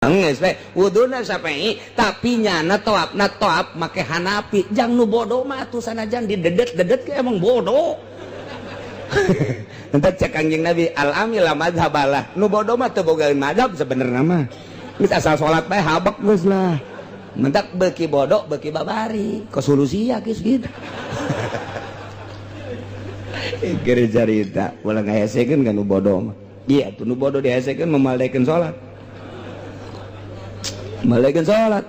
Geus we wuduna sapai tapi nyana toapna toap make Hanafi jang nu bodoh mah atuh sanajan didedet-dedet ke emang bodoh. Entar cek Kangjeng Nabi al-amila madhabalah nu bodoh mah teu boga madhab sebenarnya mah geus asal salat bae habek geus lah mentak beuki bodoh beuki babari ko solusia geus gitu. Keur carita ulah ngahesekeun ka nu bodoh mah iya tuh nu bodoh dihesekeun memaldekeun salat. Malaikat sholat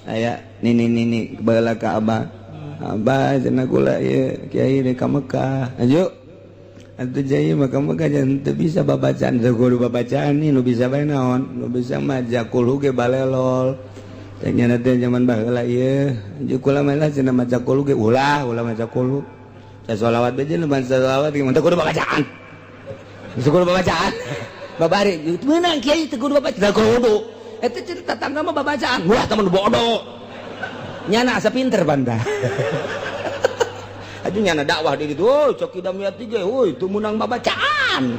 aya nini bala ka abah cenah kula ieu kiai di ka Mekah ayo atuh jai mah ka Mekah jangan teu bisa babacaan teu kudu babacaan nu bisa bae naon nu bisa mah jakul ge balelol cek nya teh zaman baheula ieu ayo kula mah lah cenah maca kul ge ulah maca kul sa sholawat beje nu maca sholawat ge teu kudu babacaan teu kudu babacaan babari meunang kiai teu kudu babacaan teu kudu itu cerita tangga mah babacaan wah temen bodoh nyana asa pinter banda. Aja nyana dakwah di ditu oh cok kidamiati ge euy teu meunang babacaan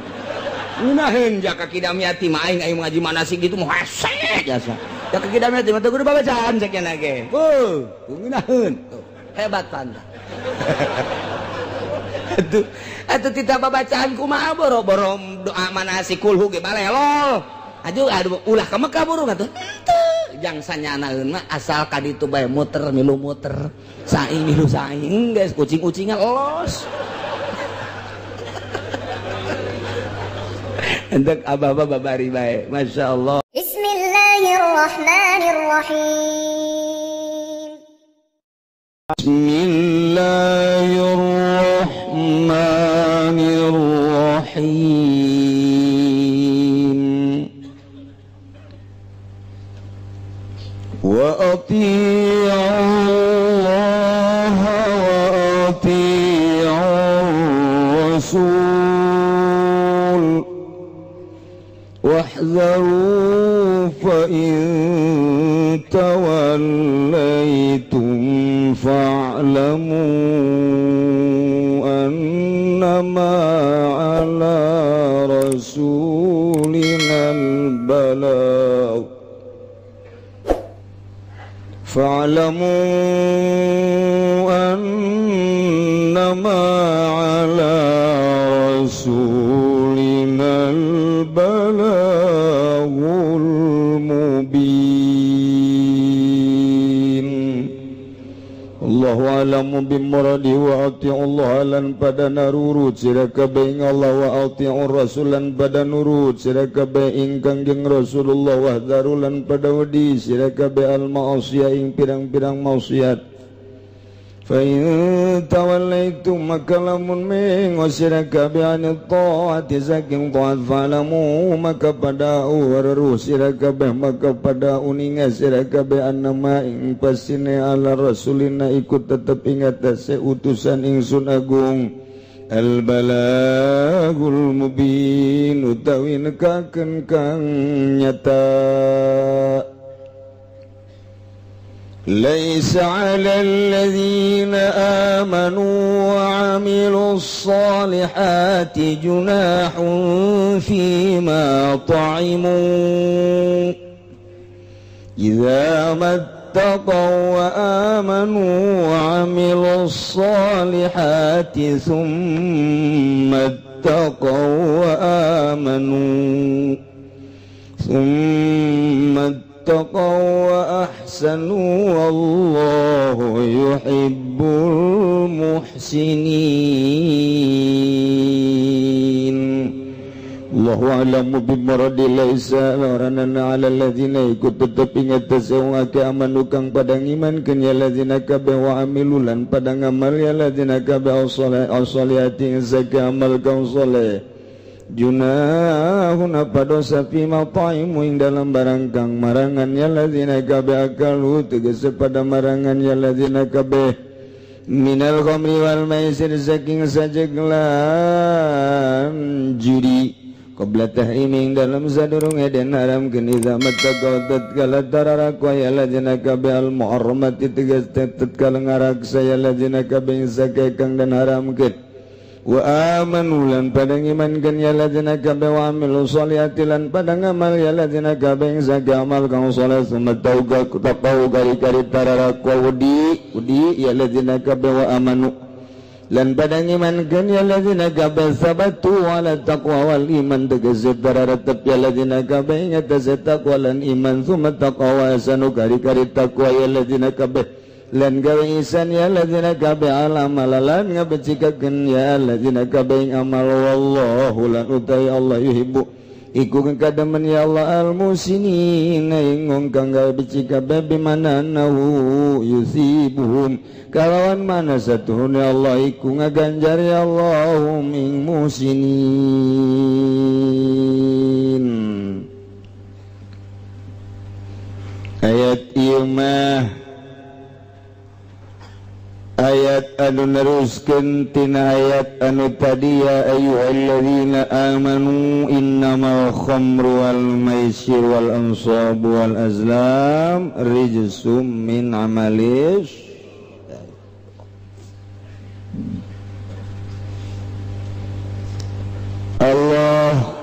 ngunaheun ja ka kidamiati mah aing ngaji manasik gitu mah hese jasa ja ka kidamiati mah teu kudu babacaan cek nya ge teu ngunaheun hebat banda. Atuh tita babacaan kumaha boro-boro doa manasik kulhu ge balelol. Aduh ulah ka Mekah burung atuh henteu jang sanyanaeun mah asal ka ditu bae muter milu muter saing milu saing geus kucing-kucingan elos. Entek abah-abah babari bae masyaallah. Bismillahirrahmanirrahim. Bismillahirrahmanirrahim. وأطيعوا الله وأطيعوا الرسول واحذروا فإن توليتم فاعلموا أنما على رسولنا البلاغ فاعلموا أنما على رسولنا البلاغ المبين. Allahu a'lamu bimuradi wa ati'u Allah lan pada narurut sira kabeh ing Allah wa ati'u rasulan pada nurut sira kabeh ing Kangjeng Rasulullah wa darulan pada wedi sira kabeh al ma'asiyah ing pirang-pirang maksiat. Fa in tawallaitum maka lamun mengo sira kabeh an taati saking taat falamu maka pada waru sira kabeh maka pada uninga sira kabeh annama ing pasine ala rasulina ikut tetep ingat se utusan ingsun agung al balagul mubin utawi nekakeun kang nyata. ليس على الذين آمنوا وعملوا الصالحات جناح فيما طعموا إذا ما اتقوا وآمنوا وعملوا الصالحات ثم اتقوا وآمنوا ثم اتقوا وأحسنوا والله يحب المحسنين. Allahu a'lamu bimuradi laisa laranana ala alladzina ikut tetep ingat tasawake amanu kang padang iman ken ya ladzina kabeh wa amilulan padang amal ya ladzina kabeh as-salihati zaka amal kang saleh junahun apa dosa fima ta'imu ing dalam barang kang marangan ya ladzina kabeh akalu tegese pada marangan ya ladzina kabeh minal khamri wal maisir saking sajeglan judi qabla tahrimi ing dalam sadurung eden haram keun iza mattaqaw tatkala tararakwa ya ladzina kabeh al muharramati tegese tatkala ngaraksa ya ladzina kabeh saking kang dan haram keun wa amanu lan padang imankeun ya ladzina kabeh wa amilus sholihati lan padang amal ya ladzina kabeh zaga amal kang saleh sumatauga kutapau kari-kari tarara wedi ya ladzina kabeh wa amanu lan padang imankeun ya ladzina kabeh sabatu ala taqwa wal iman tegese tarara tep ya ladzina kabeh ngatasi taqwa lan iman sumataqwa asanu kari-kari taqwa ya ladzina kabeh lan gawe isan ya ladzina kabeh alam lan ngabecikakeun ya ladzina kabeh amal wallahu lan utai Allah yuhibbu iku kang kademen ya Allah al musinin ingong kang gawe becik kabeh bimana nahu yusibuhum kalawan mana satuhune Allah iku ngaganjar ya Allahum ing musinin. Ayat ieu mah ayat anu neruskeun tina ayat anu tadi ya ayyuhalladzina amanu innamal khamru wal maisir wal ansabu wal azlam rijsum min amalis Allah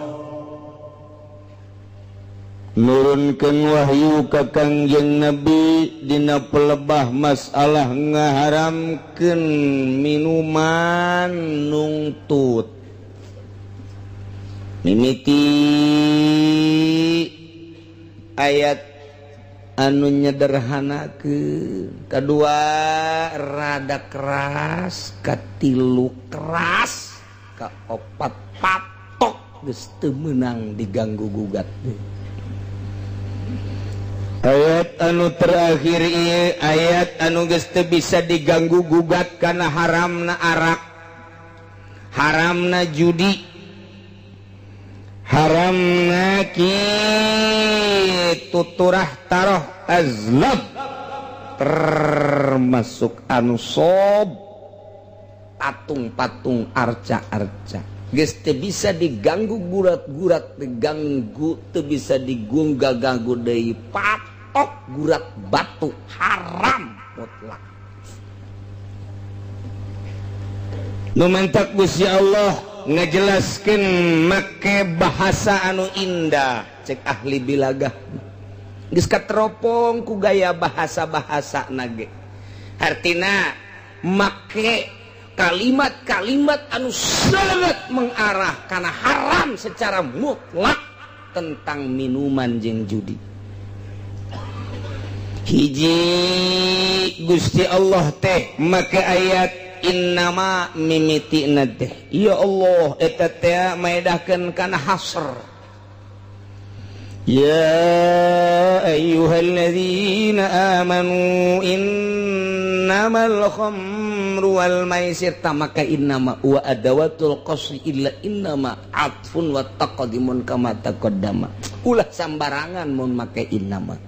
nurunkeun wahyu ka Kangjeng Nabi dina pelebah masalah ngaharamkeun minuman nungtut mimiti ayat anu nyederhanakeun kadua rada keras katilu keras kaopat patok geus teu meunang diganggu gugat. Ayat anu terakhir ieu ayat anu geus teu bisa diganggu gugat kana haramna arak, haramna judi, haramna kitu turah taroh azlam termasuk anu sob patung-patung arca-arca geus teu bisa diganggu gurat-gurat diganggu teu bisa diganggu deui patok gurat batu haram mutlak. Nu mantak Gusti Allah ngajelaskeun make bahasa anu indah cek ahli bilagah geus kateropong ku gaya bahasa-bahasana ge artina make kalimat-kalimat anu sangat mengarah karena haram secara mutlak tentang minuman jeung judi. Hiji Gusti Allah teh make ayat innama mimitina teh ya Allah eta teh maedahkeun kana hasr ya ayyuhalladzina amanu innamal khamru wal maisir tamaka innama wa adawatul qasri illa innama atfun wa taqdimun kama taqaddama ulah sambarangan mun make innama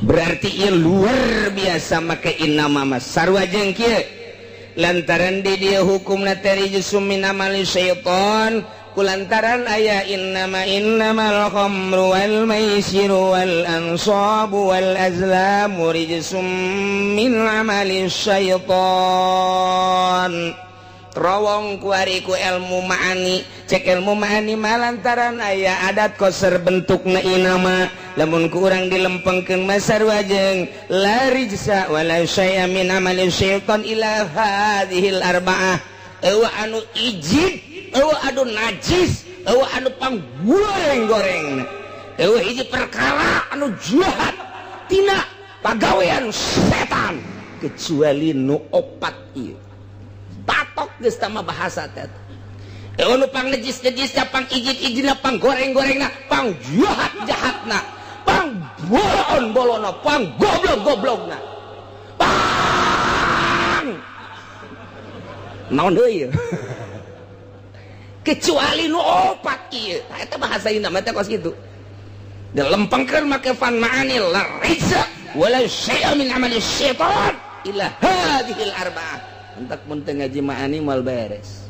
berarti ieu luar biasa make innama mas sarua jeung kieu lantaran di dieu hukumna teh rijsum min amali syaitan kulantaran aya innamal khamru wal maisiru wal ansabu wal azlamu rijsum min amali syaitan rawong kuari ku ilmu ma'ani cek ilmu ma'ani malantaran aya adat koser bentukna inama lamun ku urang dilempengkeun masar wajeng la rijsa wala syai'a min amali syaitan ila hadhil arba'ah eueuh anu ijib eueuh anu najis eueuh anu panggoreng-goreng eueuh hiji perkara anu jahat tina pagawean setan kecuali nu opat ieu patok geus tama bahasa teh eueuh nu pang najis-najisna pang ijit-ijitna pang goreng-gorengna pang jahat-jahatna pang bolon-bolonna pang goblok-goblokna pang naon deui kecuali nu opat ieu eta bahasa inna mah teh kos kitu dilempengkeun make fan ma'ani la rijsa wala syai'a min amali syaitan ila hadhil arba'ah entak mun teu ngaji ma'ani mal beres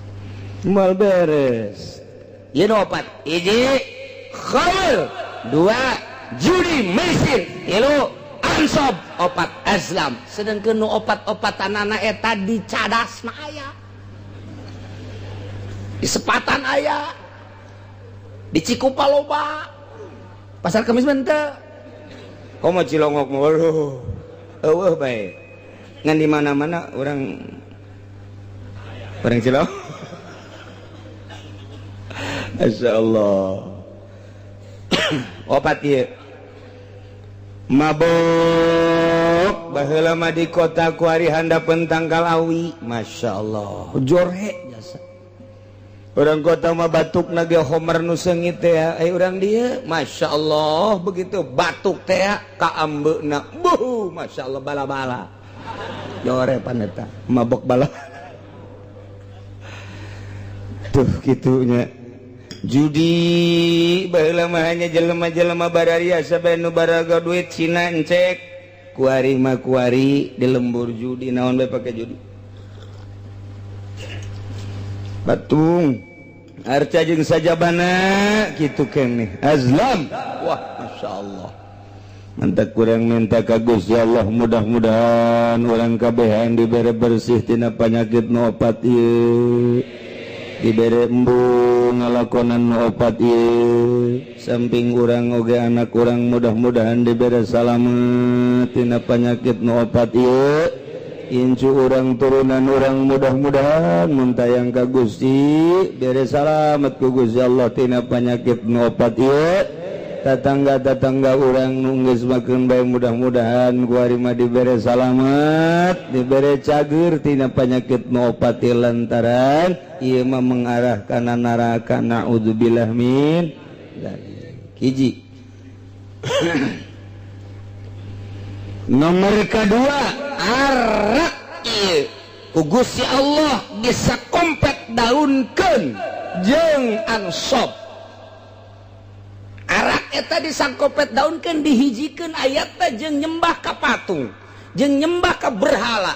ieu nu opat hiji khamr dua judi maisir tilu ansab opat azlam sedengkeun nu opat-opatanana eta dicadasna aya di Sepatan aya, di Cikupa loba, Pasar Kemis mente. Komo Cilongok mah eueuh bae. Ngan di mana-mana orang Cilongok. Masyaallah. Opat ieu. Mabok baheula mah di kota ku ari handapeun tangkal awi. Masyaallah. Jorhe jasa. Orang kota mah batuk nage homer nu seungit teh urang dieu. Masyaallah begitu batuk teh ka ambeuna. Buh, masyaallah bala-bala. Jore paneta mabok bala. Tuh kitunya. Judi baheula mah hanya jelema-jelema bararia sabae nu baraga duit Cina encek kuari mah kuari di lembur judi naon bae pake judi batung arca jeung sajabana kitu keneh azlam wah masyaallah mantap kurang minta ka Gusti Allah mudah-mudahan urang kabehan dibere bersih tina panyakit nu opat ieu dibere embung ngalakonan opat ieu samping urang oge anak urang mudah-mudahan dibere salamet tina panyakit nu opat ieu incu urang turunan urang mudah-mudahan mun tayang ka Gusti bere salamet ku Gusti Allah tina panyakit nu opat ieu tatangga-tatangga urang nu geus makeun bae mudah-mudahan ku ari mah dibere salamet dibere cager tina panyakit nu opat ieu lantaran ieu mah mengarah kana neraka naudzubillah min hiji. Nomor kedua arak ieu ku Gusti Allah bisa kompet daunkeun jeung ansop. Arak eta disangkopet daunkeun dihijikeun ayatna jeung nyembah ka patung jeung nyembah ka berhala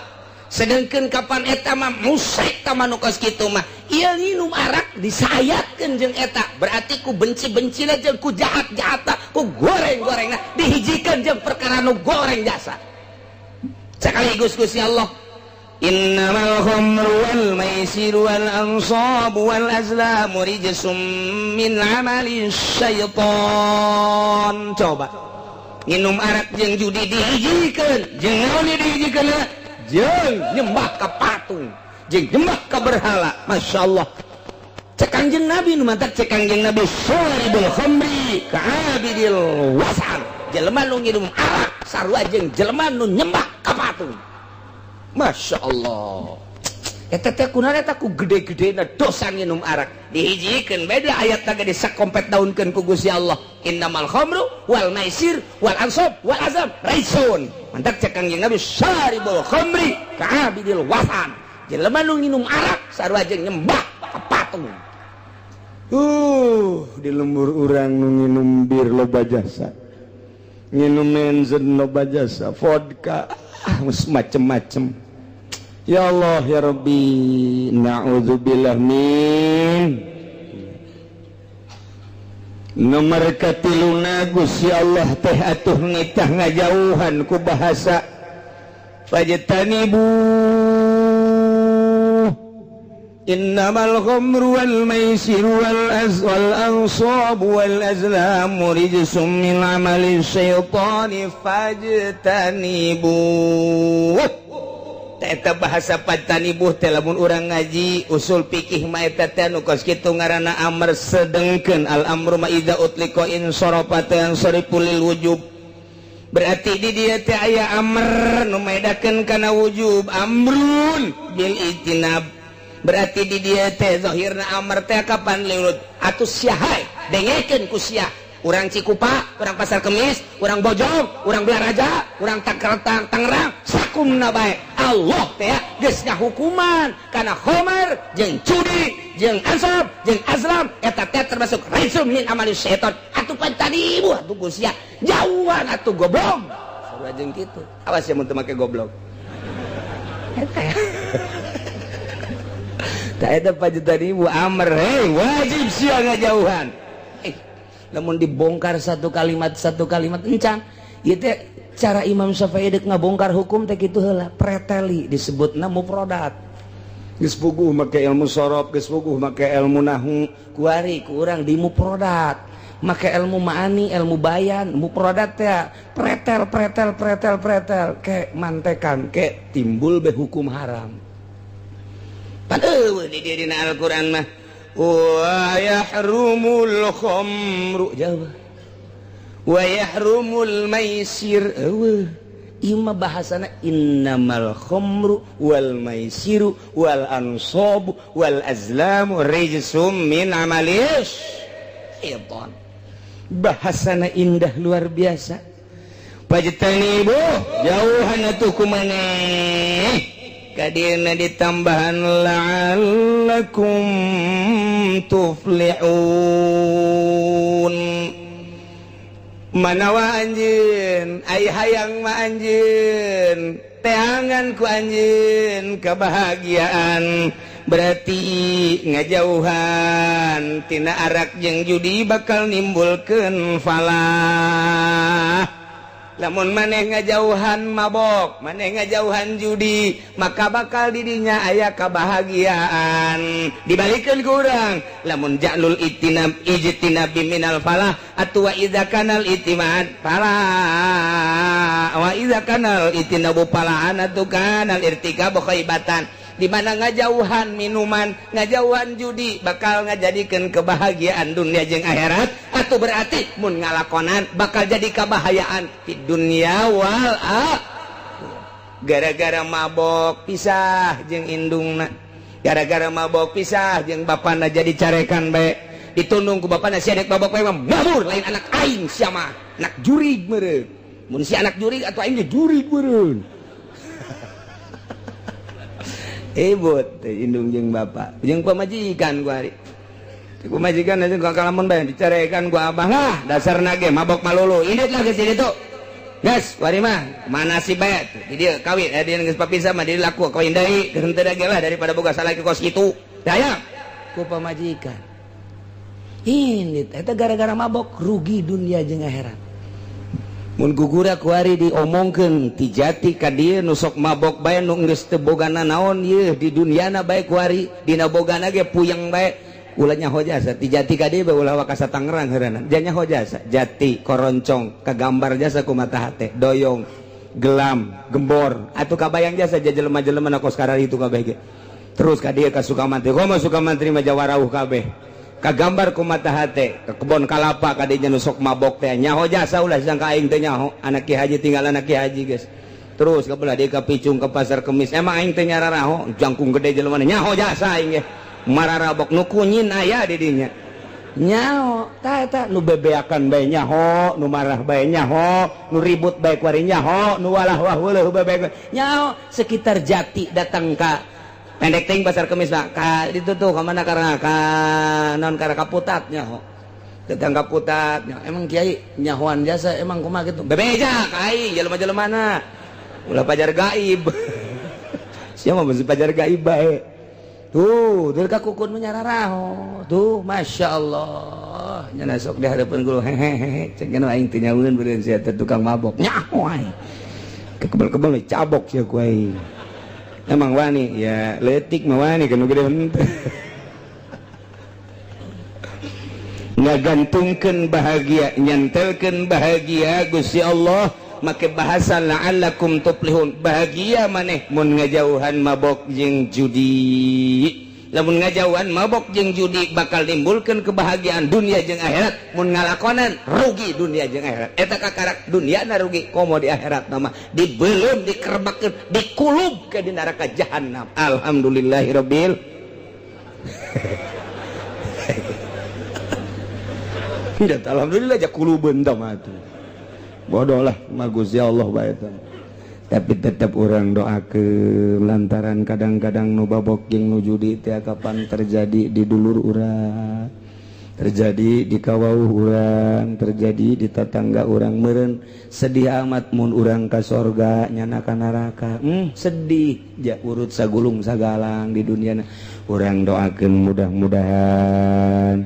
sedengkeun kapan eta mah musrik ka manukos kitu mah ieu nginum arak disayatkeun jeung eta berarti ku benci-bencina jeung ku jahat-jahatna ku goreng-gorengna dihijikeun jeung perkara nu goreng jasa sekaligus Gusti Allah innamal khamru wal maisiru wal ansabu wal azlamu rijsum min amali syaitan. Coba minum arak jeung judi dihijikeun jeung naon dihijikeun jeung nyembah ka patung jeung nyembah ka berhala. Masyaallah cek Kangjeng Nabi nu mantap cek Kangjeng Nabi syaribul khamri ka'abidil wasan jelema nu nginum arak sarua jeung jelema nu nyembah ka patung. Masya Allah eta teh kunaon eta ku gede-gedena dosa nginum arak dihijikeun beda ayat tadi disakompet daunkeun ku Gusti Allah innamal khamru wal maisir wal ansab wal azam raisun mantap cek Kangjeng Nabi syaribul khamri ka'abidil wasan jelema nu nginum arak sarua jeung nyembah ka patung. Di lembur urang nu nginum bir loba jasa nginum menzen loba jasa vodka macem-macem. Ya Allah ya Rabbi na'udzubillah min. Nomor katiluna Gusti Allah teh atuh ngitah ngajauhan ku bahasa fajtanibu innamal khamru wal maisiru wal ansabu wal azlamu rijsum min amali syaitani fajtanibu. Eta bahasa fajtanibu teh lamun urang ngaji usul fikih mah eta teh nu kos kitu ngaranna amr sedengkeun al amru ma idza utliqa in sarafatan sariful lil wujub berarti di dieu teh aya amr nu maedakeun kana wujub amrun bil ijtinab berarti di dieu teh zahirna amr teh kapan lilut atuh siahai dengekeun ku sia urang Cikupa, urang Pasar Kemis, urang Bojong, urang Blaraja, urang Tangerang, sakumna bae Allah teh geus ngahukuman kana khamar jeung judi jeung ansab jeung azlam eta teh termasuk raisum min amali syaitan atuh pantadibu atuh Gusti jauhan atuh goblok sarua jeung kitu awas ya mun teu make goblok eta ya tah eta pantadibu amr wajib sia ngajauhan. Namun dibongkar satu kalimat encan ieu teh cara Imam Syafi'i dek ngabongkar hukum teh kitu heula preteli disebutna mufradat geus puguh make ilmu sorof, geus puguh make ilmu nahwu, kuari ku urang di mufradat, make ilmu ma'ani, ilmu bayan, mufradat teh pretel ke mantekan ke timbul be hukum haram. Padahal di dina Al-Qur'an mah wa yahrumul khamru jauh wa yahrumul maisir ima bahasana innamal khamru wal maisiru wal ansabu wal azlamu rijsum min amalis syaitan. Bahasana indah luar biasa. Pajtanibu jauhan atuh kumaneh kadina ditambahan la'allakum tuflihun. Manawa anjeun ai hayang ma anjeun teangan ku anjeun kebahagiaan berarti ngajauhan tina arak jeung judi bakal nimbulkeun falah. Lamun maneh ngajauhan mabok, maneh ngajauhan judi, maka bakal didinya aya kebahagiaan. Dibalikeun ku urang, lamun ja'lul ijtinabi minal falah atu wa idza kanal itimad falah wa idza kanal itinabu falahan atu kanal irtikabu khaibatan. Di mana ngajauhan minuman, ngajauhan judi bakal ngajadikeun kebahagiaan dunia jeung akhirat, atuh berarti mun ngalakonan bakal jadi kabahayaan di dunia wal akhirah. Gara-gara mabok pisah jeung indungna, gara-gara mabok pisah jeung bapana jadi carekan bae, ditundung ku bapana si anak mabok bae mah ngabur lain anak aing sia mah anak jurig meureun. Mun si anak jurig atuh aing ge jurig meureun. Ebot indung jeung bapak jeung pamajikan ku ari ku majikan jeung kalamun bae dicarekan ku abah lah dasarna ge mabok malulu indit lah geus di ditu gas wari mah mana si bae di dieu kawin dia geus papisah mah di laku kawin deui geus teu dage lah daripada boga salaki kos kitu daya ku pamajikan indit eta gara-gara mabok rugi dunia jeung akhirat. Mun gugura kuari diomongkeun ti jati ka dieu nu sok mabok bae nu geus teu bogana naon ieu di duniana bae kuari dina bogana ge puyeng bae ulah nyaho jasa ti jati ka dieu bae ulah ka Tangerang heureunan nya nyaho jasa jati koroncong kagambar jasa ku mata hate doyong gelam gembor atuh kabayang jasa jelema-jelema na kos karari itu kabeh ge terus ka dieu ka Sukamantri komo Sukamantri mah jawarauh kabeh kagambar ku mata hate ke kebon kalapa kadinya nusok mabok teh nyaho jasa ulah sangka aing teh nyaho anak Ki Haji tinggal anak Ki Haji guys terus kabelah dia ka Picung ke pasar Kemis emang aing teh nyararaho jangkung gede jelema nyaho jasa aing ge mararabok nu kunyin aya di dinya nyaho tah eta nu bebeakan bae nyaho nu marah bae nyaho nu ribut bae kuari nyaho nu walah weuleuh bae nyaho sekitar jati datang ka pendek ting pasar Kemis lah ka ditu tuh ka mana karena ka naon karena kaputat nyaho datang kaputat emang kiai nyahoan jasa emang kumaha kitu bebeja ka aing jelema-jelemana ulah pajar gaib sia mah masih pajar gaib bae tuh deui ka kukun menyararaho tuh masyaallah nya sok di hareupeun guru hehehe ceuk aing teu nyahoeun beureun sia teh tukang mabok nyaho aing kebel-kebel cabok sia ku aing. Emang wani ya letik mah wani kan gede henteu ngagantungkeun bahagia nyantelkeun bahagia Gusti Allah make bahasa la'allakum tuflihun bahagia maneh mun ngajauhan mabok jeung judi lamun ngajauhan mabok jeung judi bakal nimbulkeun kebahagiaan dunia jeung akhirat mun ngalakonan rugi dunia jeung akhirat eta kakarak duniana rugi komo di akhirat nama dibeuleum dikerebakeun dikulub ke di neraka jahanam alhamdulillahirabbil tidak alhamdulillah ja kulubeun tah mah atuh bodoh lah mah Gusti Allah bae tah tapi tetap orang doakeun lantaran kadang-kadang nu babok jeung nu judi teh kapan terjadi di dulur urang terjadi di kawauh urang terjadi di tetangga urang meureun sedih amat mun urang ka sorga nyana ka neraka sedih ja urut sagulung sagalang di duniana urang doakeun mudah-mudahan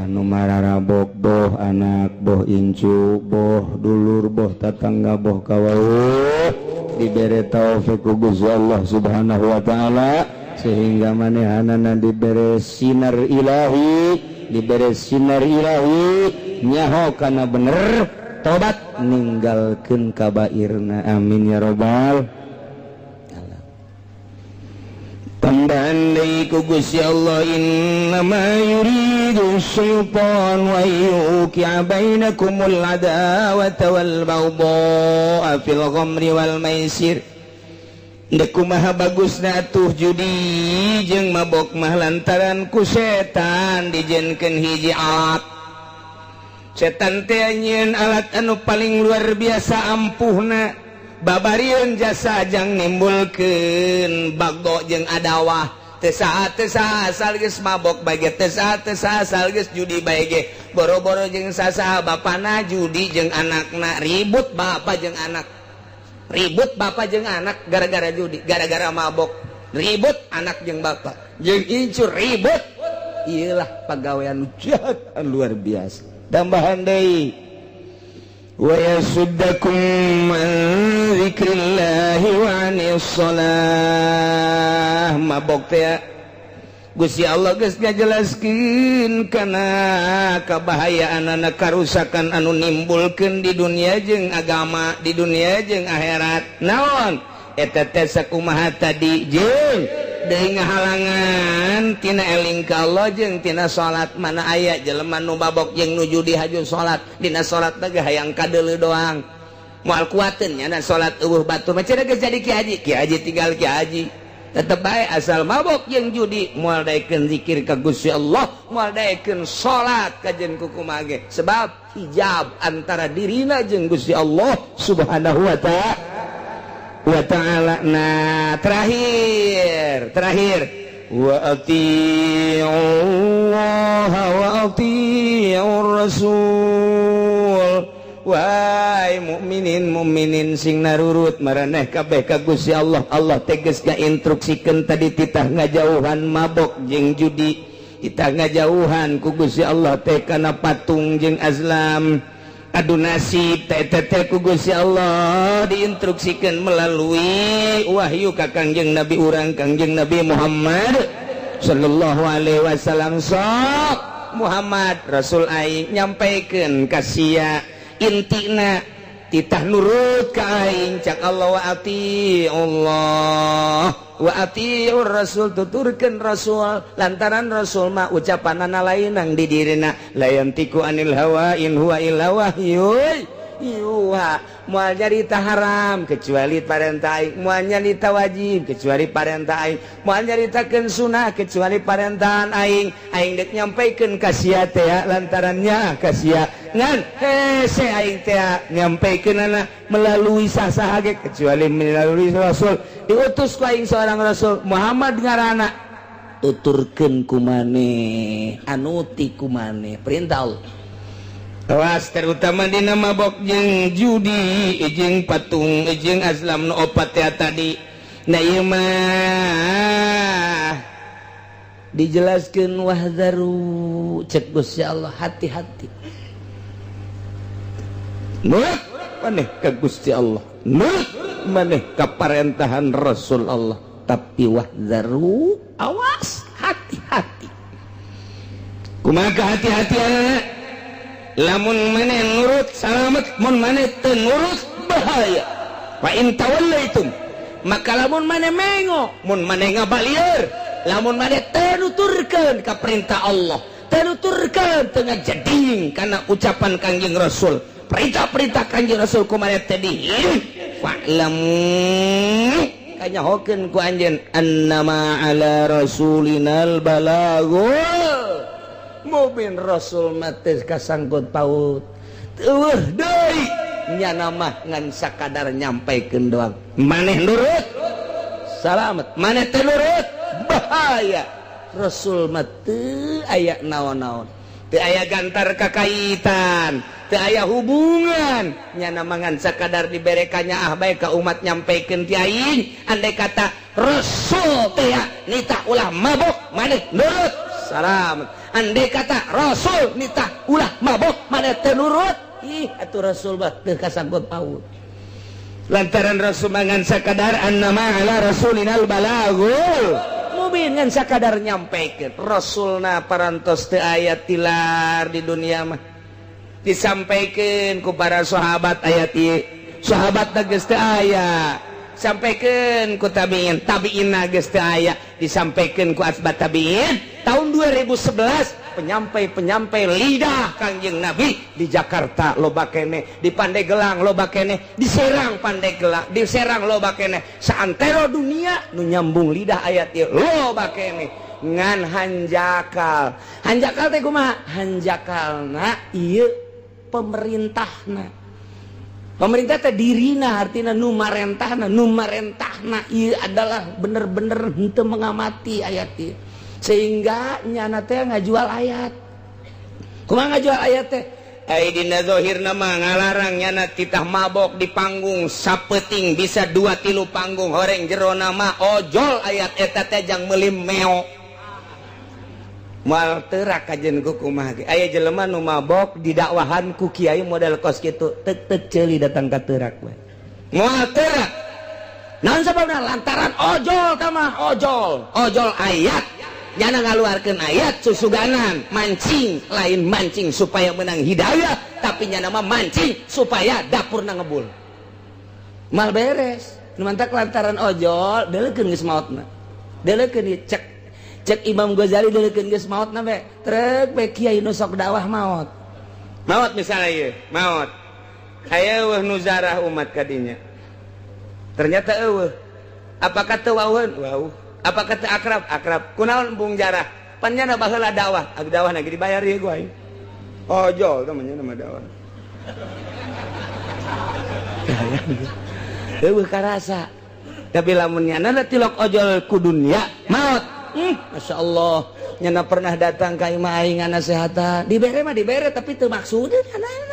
anu mararabok boh anak boh incu boh dulur boh tetangga boh kawauh diberi taufik ku Gusti Allah Subhanahu wa taala sehingga manehanana diberi sinar ilahi, diberi sinar ilahi nyaho kana bener tobat ninggalkeun kabairna. Amin ya rabbal alamin. Tambahan deui ku Gusti Allah, innama yuridu syaitan wa yuqi'a bainakumul adawata wal baghdha fil ghamri wal maisir. Dek kumaha bagusna atuh judi jeung mabok mah lantaran ku setan dijieunkeun hiji alat. Setan teh nyieun alat anu paling luar biasa ampuhna, babarieun jasa jang nimbulkeun bagdo jeung adawah. Teu saha asal geus mabok bae ge, teu saha asal geus judi bae ge. Boro-boro jeung sasaha bapana judi jeung anakna, ribut bapa jeung anak. Ribut bapak jeung anak gara-gara judi, gara-gara mabok. Ribut anak jeung bapak jeung incur ribut. Iyalah pagawean jahat luar biasa. Tambahan deui, wa yasuddakum an dzikrillahi wa anis shalah. Mabok teh Gusti Allah geus ngajelaskeun kana kabahayaanana, karusakan anu nimbulkeun di dunia jeung agama, di dunia jeung akhirat. Naon? Eta teh sakumaha tadi jeung deui ngahalangan tina eling ka Allah jeung tina salat. Mana aya jelema nu mabok jeung nu judi haju salat, dina salat teh hayang kadeuleu doang. Moal kuateun nya salat eueuh batur mah cenah geus jadi Ki Haji tinggal Ki Haji. Tetep bae asal mabok jeung judi moal daekeun zikir ka Gusti Allah, moal daekeun salat ka jeung kukumaha ge, sebab hijab antara dirina jeung Gusti Allah Subhanahu wa ta'ala. Nah, terakhir wa atii'ullaha wa atii'ur rasul. Wahai mukminin sing narurut maraneh kabeh ka Gusti Allah. Allah tegas ngainstruksikeun tadi titah ngajauhan mabok jeung judi, titah ngajauhan ku Gusti Allah teh kana patung jeung azlam. Adu nasib teh ku Gusti Allah diinstruksikeun melalui wahyu ka Kangjeng Nabi urang Kangjeng Nabi Muhammad sallallahu alaihi wasallam. Sok Muhammad Rasul aing nyampaikeun ka sia intina titah nurut ka aing cak Allah wa atii'ullah wa atii'ur rasul, tuturkeun rasul lantaran rasul mah ucapanana lainang di dirina la yantiku anil hawa in huwa illa wahyun yuha. Moal nyarita haram kecuali parentah aing, moal nyarita wajib kecuali parentah aing, moal nyaritakeun sunah kecuali parentaan aing. Aing dek nyampaikeun ka sia teh lantarannya ka sia ngan hese aing teh nyampaikeunana melalui saha ge kecuali melalui rasul. Diutus ku aing seorang rasul Muhammad ngaranna, tuturkeun ku maneh anuti ku maneh perintah Allah. Awas terutama dina mabok jeung judi jeung patung jeung azlam nu opat teh tadi. Na ieu mah dijelaskeun wahdaru cek Gusti Allah, hati-hati. Nurut maneh ka Gusti Allah, nurut maneh ka parentahan Rasul Allah, tapi wahdaru awas hati-hati. Kumaha hati-hatiana? Lamun maneh nurut salamet, mun maneh teu nurut bahaya. Wa in tawallaitum, maka lamun maneh mengo, mun maneh ngabalieur, lamun maneh teu nuturkeun ka perintah Allah, teu nuturkeun teu ngajading kana ucapan Kangjeng Rasul, perintah-perintah Kangjeng Rasul ku maneh teh dihirup. Fa'lam kanyahokeun ku anjeun annama ala rasulinal balagul. Mubin Rasul mati kasangkut paut eueuh deui nyana mah ngan sakadar nyampaikeun doang. Maneh nurut salamet, maneh teu nurut bahaya. Rasul mah teu aya naon-naon, teu aya gantar kakaitan, teu aya hubungan, nyana mah ngan sakadar dibere kanyaah bae ka umat nyampaikeun ti aing. Andai kata Rasul teh nitah ulah mabok maneh nurut salamet, andai kata Rasul nitah ulah mabok maneh teu nurut, ih atuh Rasul mah teu kasangkut paut. Lantaran Rasul mangan sakadar annama ala rasulinal balagul, mubin ngan sakadar nyampaikeun rasulna parantos teu aya tilar di dunia mah disampaikeun ku para sahabat ayat ieu sahabat geus teu aya sampaikeun ku tabiin geus teu aya disampaikeun ku asbat tabiin tahun 2011 penyampai lidah Kangjeng Nabi di Jakarta loba keneh di Pandeglang loba keneh di Serang Pandeglang di Serang loba keneh saantero dunia nu nyambung lidah ayat ieu loba keneh ngan hanjakal teh kumaha hanjakalna ieu pemerintah teh dirina artina nu marentahna ieu adalah bener-bener henteu mengamati ayat ieu sehingga nyana teh ngajual ayat kumaha ngajual ayat teh ai dina zahirna mah ngalarang nyana titah mabok di panggung sapeting bisa 2-3 panggung horeng jero nama ojol ayat eta teh jang meuli meo moal teu rakajeun ku kumaha ge aya jelema nu mabok didakwahan ku kiai model kos kitu teuk ceuli datang ka teurak we moal teurak naon sababna lantaran ojol tamah ojol ayat nyana ngaluarkeun ayat susuganan mancing lain mancing supaya menang hidayah tapi nyana mah mancing supaya dapurna ngebul mal beres nu mantak lantaran ojol deuleukeun geus maotna deuleukeun cek Imam Ghazali deuleukeun geus maotna be trek be kiai nu sok dakwah maot misalnya ieu maot aya eueuh nu zarah umat kadinya ternyata eueuh apakah teu wauh apakah teu akrab kunaon bung jarah pan nyana baheula dakwah lagi dibayar ieu gua ojol namanya nama dakwah eueuh karasa tapi lamun nyana tilok ojol ku dunya maot Masya Allah nyana pernah datang ka imah aing nasehatan dibere tapi teu maksudna nyana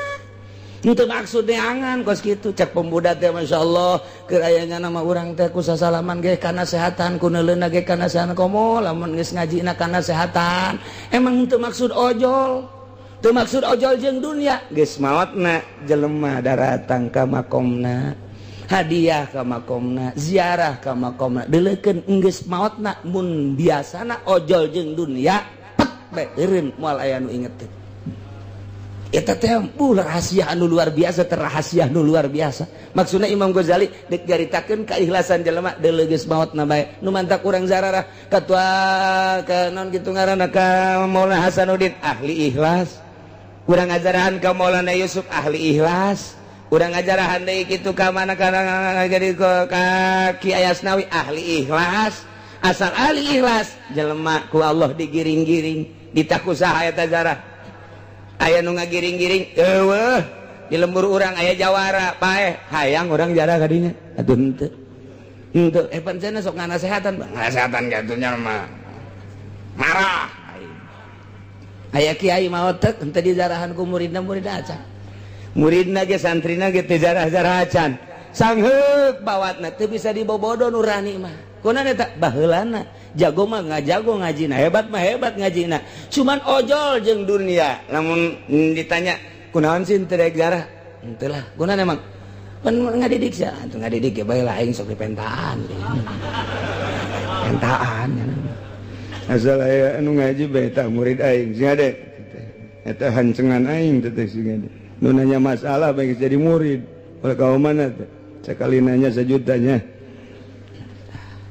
itu maksudnya angan kos gitu cek pemuda teh Masya Allah kerayanya nama orang teh ku sasalaman ge kana sehatan ku neuleuna ge kana sehatan komo lamun geus ngajina kana sehatan emang itu maksud ojol jeung dunia geus maotna jelema daratang ka makomna hadiah ka makomna ziarah ka makomna deuleukeun geus maotna mun biasana ojol jeung dunia pek bae eureun moal aya nu inget teh eta teh rahasia anu luar biasa maksudna Imam Ghazali dek garitakeun keikhlasan jelema deuleu geus maotna bae nu mantak urang zararah katua ka naon kitu ngaranna ka Maulana Hasanuddin ahli ikhlas urang ngajarahan ka Maulana Yusuf ahli ikhlas urang ngajarahan deui kitu ka mana ka Kiai Asnawi ahli ikhlas asal ahli ikhlas jelema ku Allah digiring-giring ditakusaha eta zarah aya nu ngagiring-giring eueuh di lembur urang aya jawara paeh hayang urang jarah ka dinya atuh henteu pancena sok nganasehatan gatunya mah marah aya kiai maot teu henteu dijarahan ku muridna acan muridna ge santrina ge teu jarah-jarah acan sangheuk bawatna teu bisa dibobodo nurani mah kunaon eta baheulana jago mah ngajago ngajina hebat mah hebat ngajina cuman ojol jeung dunia lamun ditanya kunaon sih teu daek garah henteu lah kunaon emang pan ngadidik sia atuh ngadidik ge bae lah aing sok dipentaan pentaan asal aya anu ngaji bae eta murid aing sing ade eta hancengan aing teh sing ade nu nanya masalah bae jadi murid oleh kaum mana teh sekali nanya sejutanya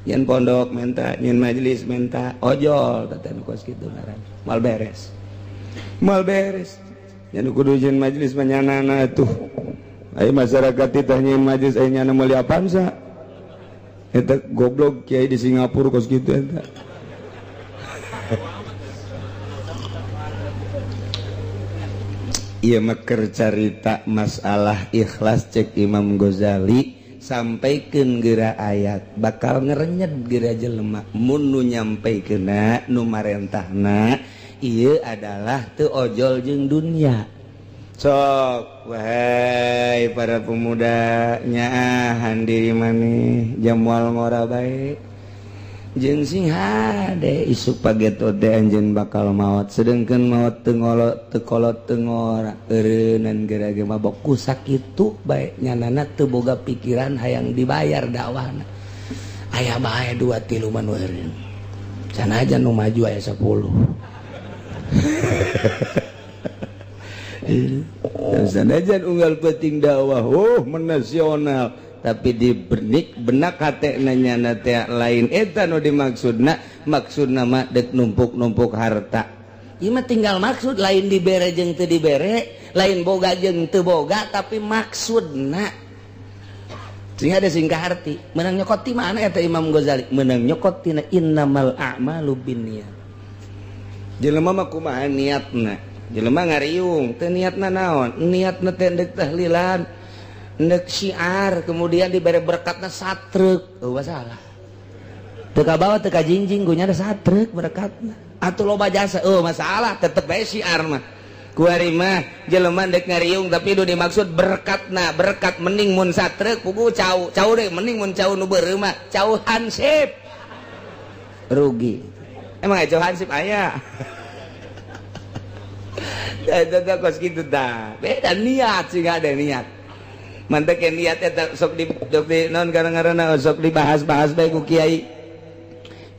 yen pondok menta yen majelis menta ojol teten kos kitu ngaran mal beres yen kudu yen majelis manyanana atuh aya masyarakat teh nyen majelis aya nyana meuli apansa eta goblok kiai di Singapura kos kitu eta ieu mah keur carita masalah ikhlas cek Imam Ghazali sampaikeun geura ayat bakal ngerenyet geura jelema mun nu nyampaikeunna nu marentahna ieu adalah teu ojol jeung dunia sok wahai para pemuda nyaahan diri maneh jam moal ngora bae jeung sing hade isuk pageto teh anjeun bakal maot sedengkeun maot teu kolot teu ngora eureunan geura ge mabok ku sakitu bae nyanana teu boga pikiran hayang dibayar dakwahna aya bae 2-3 mah nu eureun Sanajan nu maju aya 10. Sanajan unggal penting dakwah menasional tapi di benak hatena nyana teh lain eta nu dimaksudna mah dek numpuk-numpuk harta. Ieu mah tinggal maksud lain dibere jeung teu dibere, lain boga jeung teu boga tapi maksudna. Sehingga ada singkah arti menang nyokot ti mana eta Imam Ghazali menang nyokot tina innamal a'malu binniyat. Jelema mah kumaha niatna? Jelema ngariung teu niatna naon? Niatna teh endek tahlilan, endek syiar, kemudian dibere berkatna satreuk. Masalah. Teu ka bawah teu ka jingjing gunya ada satreuk berkatna. Atuh loba jasa, masalah tetep bae syiar mah. Kuari mah jelema endek ngariung tapi nu dimaksud berkatna, berkat mending mun satreuk pugu cau deh mending mun cau nu beureuh mah cau hansip. Rugi. Emang cau hansip aya. Eta kos kitu tah. Beda niat sih ada niat. Mantep ke niat eta sok di naon garang-garana sok dibahas-bahas bae ku kiai.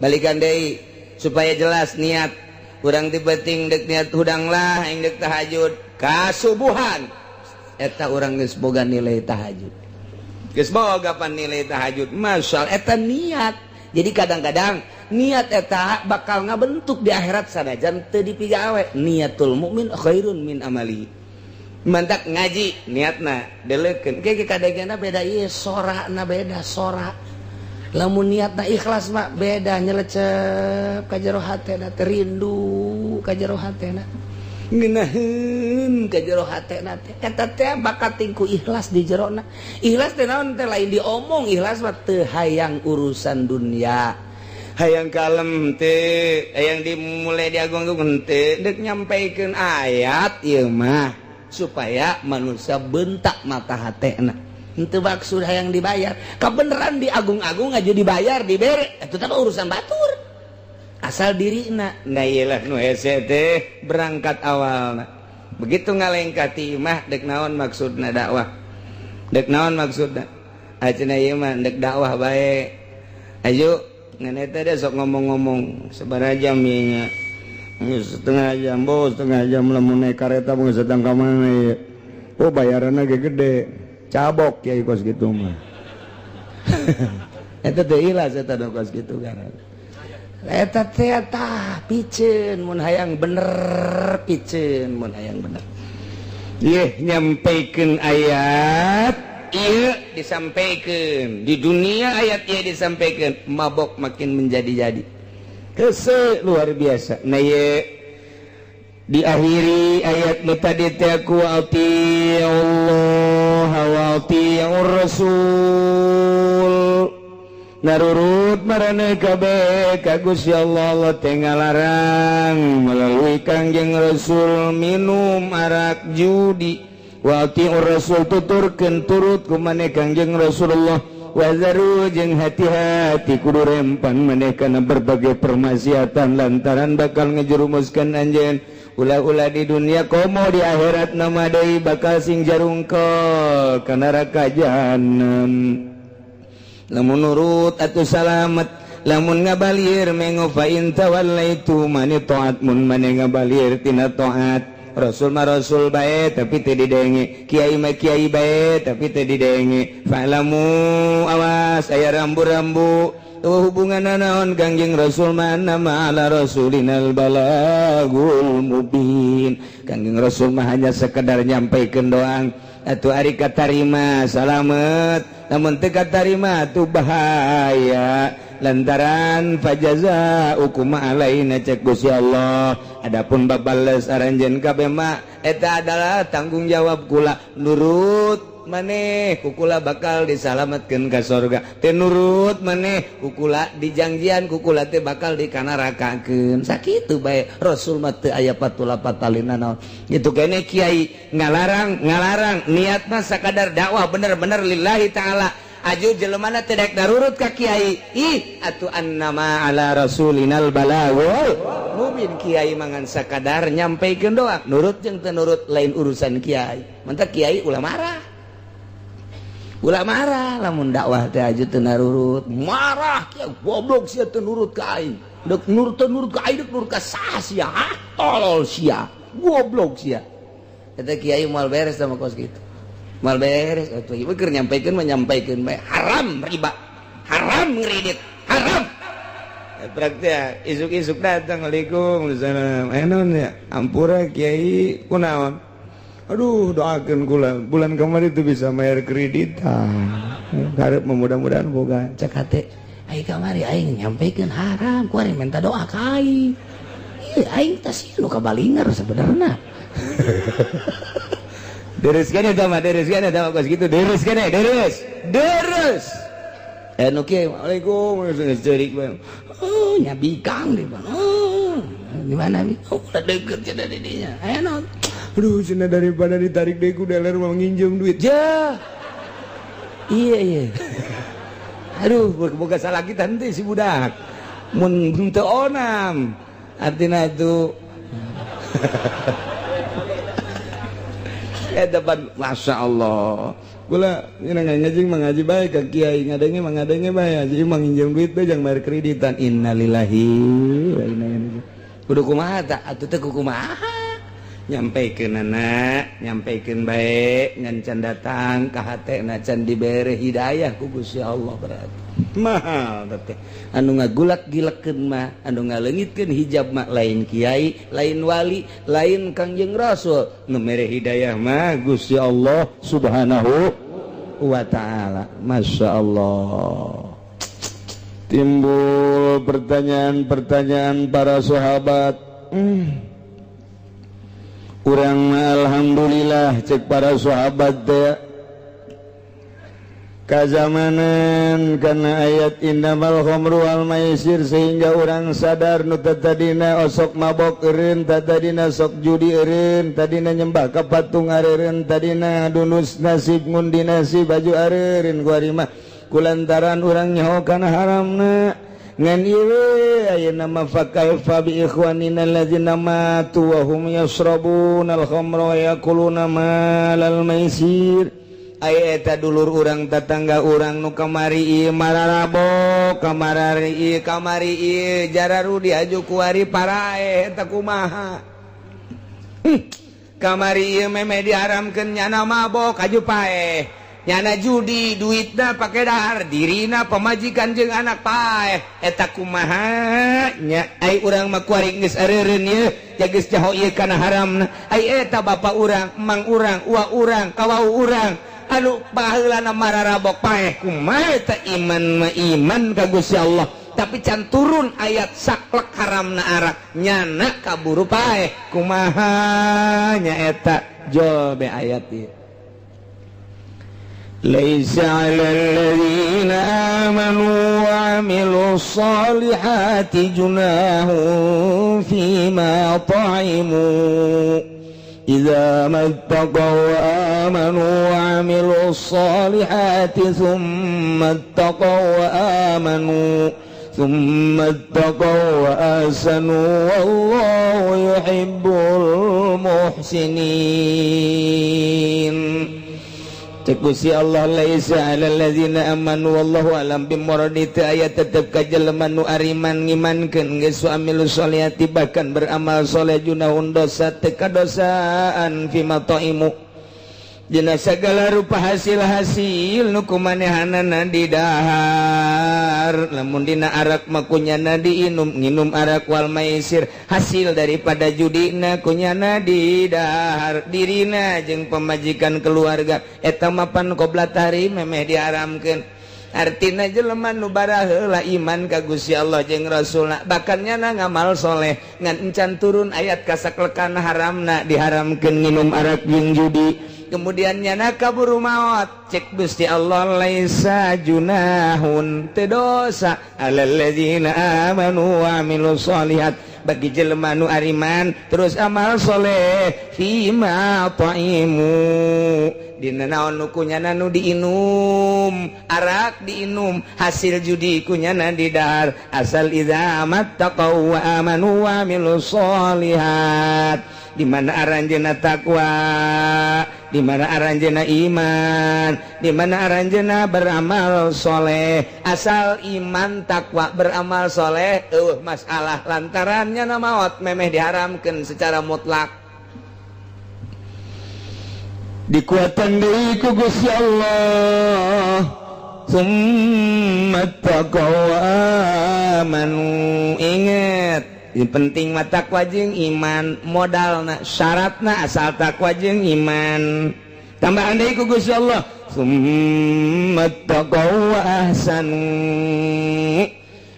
Balikan deui supaya jelas niat. Urang tibeting dek niat hudang lah aing dek tahajud kasubuhan. Eta urang geus boga nilai tahajud. Geus boga pan nilai tahajud. Masyaallah eta niat. Jadi kadang-kadang niat eta bakal ngabentuk di akhirat sanajan teu dipigawe. Niatul mukmin khairun min amali. Mantak ngaji niatna deleukeun. Ke kadangna beda ieu sorana beda sora. Lamun niatna ikhlas mah beda nyelecep ka jero hatena teh rindu ka jero hatena. Ngeunaheun ka jero hatena teh. Eta teh bakat tingku ikhlas di jerona. Ikhlas teh naon teh lain diomong, ikhlas mah teu hayang urusan dunia. Hayang kalem teh, hayang dimulai diagung-agung teh, dek nyampaikeun ayat ieu mah supaya manusia bentak mata hatena. Henteu maksud hayang dibayar. Kabeneran diagung-agung aja dibayar dibere. Eta teh urusan batur. Asal dirina. Nah iyalah nu hese teh berangkat awalna. Begitu ngalengkati mah dek naon maksudna dakwah. Dek naon maksudna? Ayeuna ieu mah dek dakwah bae. Ayo ngan eta dia sok ngomong-ngomong sabaraha jam ieu nya. Setengah jam, setengah jam lamun naik kareta mun sedang ka mana ieu. Oh bayaranna ge gede. Cabok ya kos gitu mah. Eta teh ilas eta kos gitu kan. Eta teh tah piceun mun hayang bener piceun mun hayang bener. Ieu nyampaikeun ayat ieu disampaikeun. Di dunia ayat ieu disampaikeun, mabok makin menjadi-jadi. Hese luar biasa. Nah ieu diakhiri ayat nu tadi teh ku Allah wa atiur rasul narurut marane kabeh ka Gusti Allah teh ngalarang melalui Kangjeng Rasul minum arak judi wa atiur rasul tuturkeun turut ku maneh Kangjeng Rasulullah wazaru jeung hati-hati kudu rempan maneh kana berbagai permaksiatan lantaran bakal ngejerumuskeun anjeun ulah-ulah di dunia komo di akhirat nama deui bakal sing jarungkel ka neraka jahanam. Lamun nurut atuh salamet, lamun ngabalieur mengo fa in tawallaitu mani taat mun mane ngabalieur tina taat. Rasul mah rasul bae tapi teu didenge, kiai mah kiai bae tapi teu didenge. Fa'lamu awas aya rambu-rambu hubungan naon Kangjeng Rasul mana ma'ala rasulinal balagul mubin. Kangjeng Rasul mah hanya sekedar nyampaikeun doang atuh ari katarima salamet namun teu katarima atuh bahaya lantaran fajazaukum alaina cek Gusti Allah. Adapun babales aranjeun kabeh mah eta adalah tanggung jawab kula nurut maneh kukula bakal disalametkeun ka surga teh nurut maneh kukula dijangjian kukula teh bakal dikanarakakeun sakitu bae Rasul mah teu aya patula-patalina naon gitu kene kiai ngalarang niat mah sakadar dakwah bener-bener lillahi taala aju jelemana teh daek darurut ka kiai ih atuh annama ala rasulinal balagul mubin kiai mangan sakadar nyampaikeun doa nurut jeung teu nurut lain urusan kiai mantap kiai ulah marah lamun dakwah teh aju teu narurut marah kieu goblok sia teu nurut ka aing dek nur ka aing dek nur ka saha sia tolol sia goblok sia eta kiai moal beres sama kos kitu moal beres atuh ieu keur nyampaikeun bae haram riba haram ngredit haram praktek isuk-isuk datang Waalaikumsalam salam enon ya ampura kiai kunaon aduh doakeun kula bulan kemarin itu bisa bayar kreditan harap mudah-mudahan boga cek hate aing kamari aing nyampaikeun haram kuari minta doa ka aing ieu aing teh sieun nu kabalingar sebenarnya deres mah kos gitu deres nu kieu Waalaikumsalam ceurik bae oh nyabikang di mana di mana udah deket cenah di dinya enak aduh cenah daripada ditarik deui ku dealer mau nginjem duit ja iya aduh boga salah kita henteu si budak mun teu onam artina itu depan Masya Allah gula ngaji mengaji baik ke kiai ngadenge bae jadi manginjem duit teh jangan bayar kreditan innalillahi wa inna ilaihi kudu kumaha tah atuh teh kumaha nyampaikeun nyampaikeun bae ngan can datang ka hatena can dibere hidayah ku Gusti Allah berarti mahal teh anu ngagulak-gilekeun mah anu ngaleungitkeun hijab mah lain kiai lain wali lain Kangjeng Rasul nu mere hidayah mah Gusti Allah Subhanahu wa taala. Masya Allah timbul pertanyaan para sahabat urang alhamdulillah cek para sahabat teh kazamanan kana ayat innamal khamru wal maisir sehingga orang sadar nu tadina osok mabok eureun tadina sok judi eureun tadina nyembah ka patung areureun tadina dunus nasib ngundi nasib baju areureun ku ari mah kulantaran urang nyaho kana haramna ngan ieu ayeuna mah fakal fa bi ikhwanina alladzina matu wa hum yashrabuna al-khamra wa yaquluna malal maisir aya eta dulur urang tetangga urang nu kamari ieu mararabok kamari ieu jararu diaju ku ari parae eta kumaha kamari ieu meme diharamkeun nyana mabok aju paeh nyana judi duitna pake dahar dirina pamajikan jeung anak paeh eta kumaha nya ai urang mah kuari geus areureun ieu geus jaho ieu kana haramna ai eta bapa urang emang urang uwa urang kawau urang anu baheulana mararabok paeh kumaha eta iman mah iman ka Gusti Allah tapi can turun ayat saklek haramna arak nyana kaburu paeh kumaha nya eta jol be ayat ieu laisa 'alal ladzina amanu wa 'amilus solihati junahun fima ta'imu idza mattaqaw wa amanu wa 'amilus solihati thumma ittaqaw wa amanu thumma ittaqaw wa ahsanu wallahu yuhibbul muhsinin. Gusti Allah laisa 'alal ladzina amanu wallahu alam bimuradi teu aya tetep ka jelema nu ariman ngimankeun geus amilus sholihati bahkan beramal soleh junahun dosa teu kadosaan fi mataimu dina sagala rupa hasil nu kumanehanana di dahar lamun dina arak mah kunyana diinum nginum arak wal maisir hasil daripada judina kunyana di dahar dirina jeung pamajikan keluarga eta mah pan qoblat hari memeh diharamkeun artina jelema nu baraheula iman ka Gusti Allah jeung Rasulna bahkan nyana ngamal soleh ngan encan turun ayat kasaklekana haramna diharamkeun nginum arak jeung judi kemudian nyana kaburu maot cek Gusti Allah laisa junahun teu dosa alal ladzina amanu wa amilus solihat bagi jelema nu ariman terus amal soleh fima taimu dina naon nu kunyana nu diinum arak diinum hasil judi kunyana di dahar asal idza mattaqaw wa amanu wa amilus solihat di mana aranjeuna takwa, di mana aranjeuna iman, di mana aranjeuna beramal soleh. Asal iman takwa beramal soleh masalah lantarannya maot memeh diharamkeun secara mutlak. Dikuatan deui ku Gusti Allah. Summa taqwa amanu. Ingat, yang penting mah takwa jeung iman, modalna syaratna asal takwa jeung iman. Tambahan deui ku Gusti Allah. Summa taqwa ahsanu.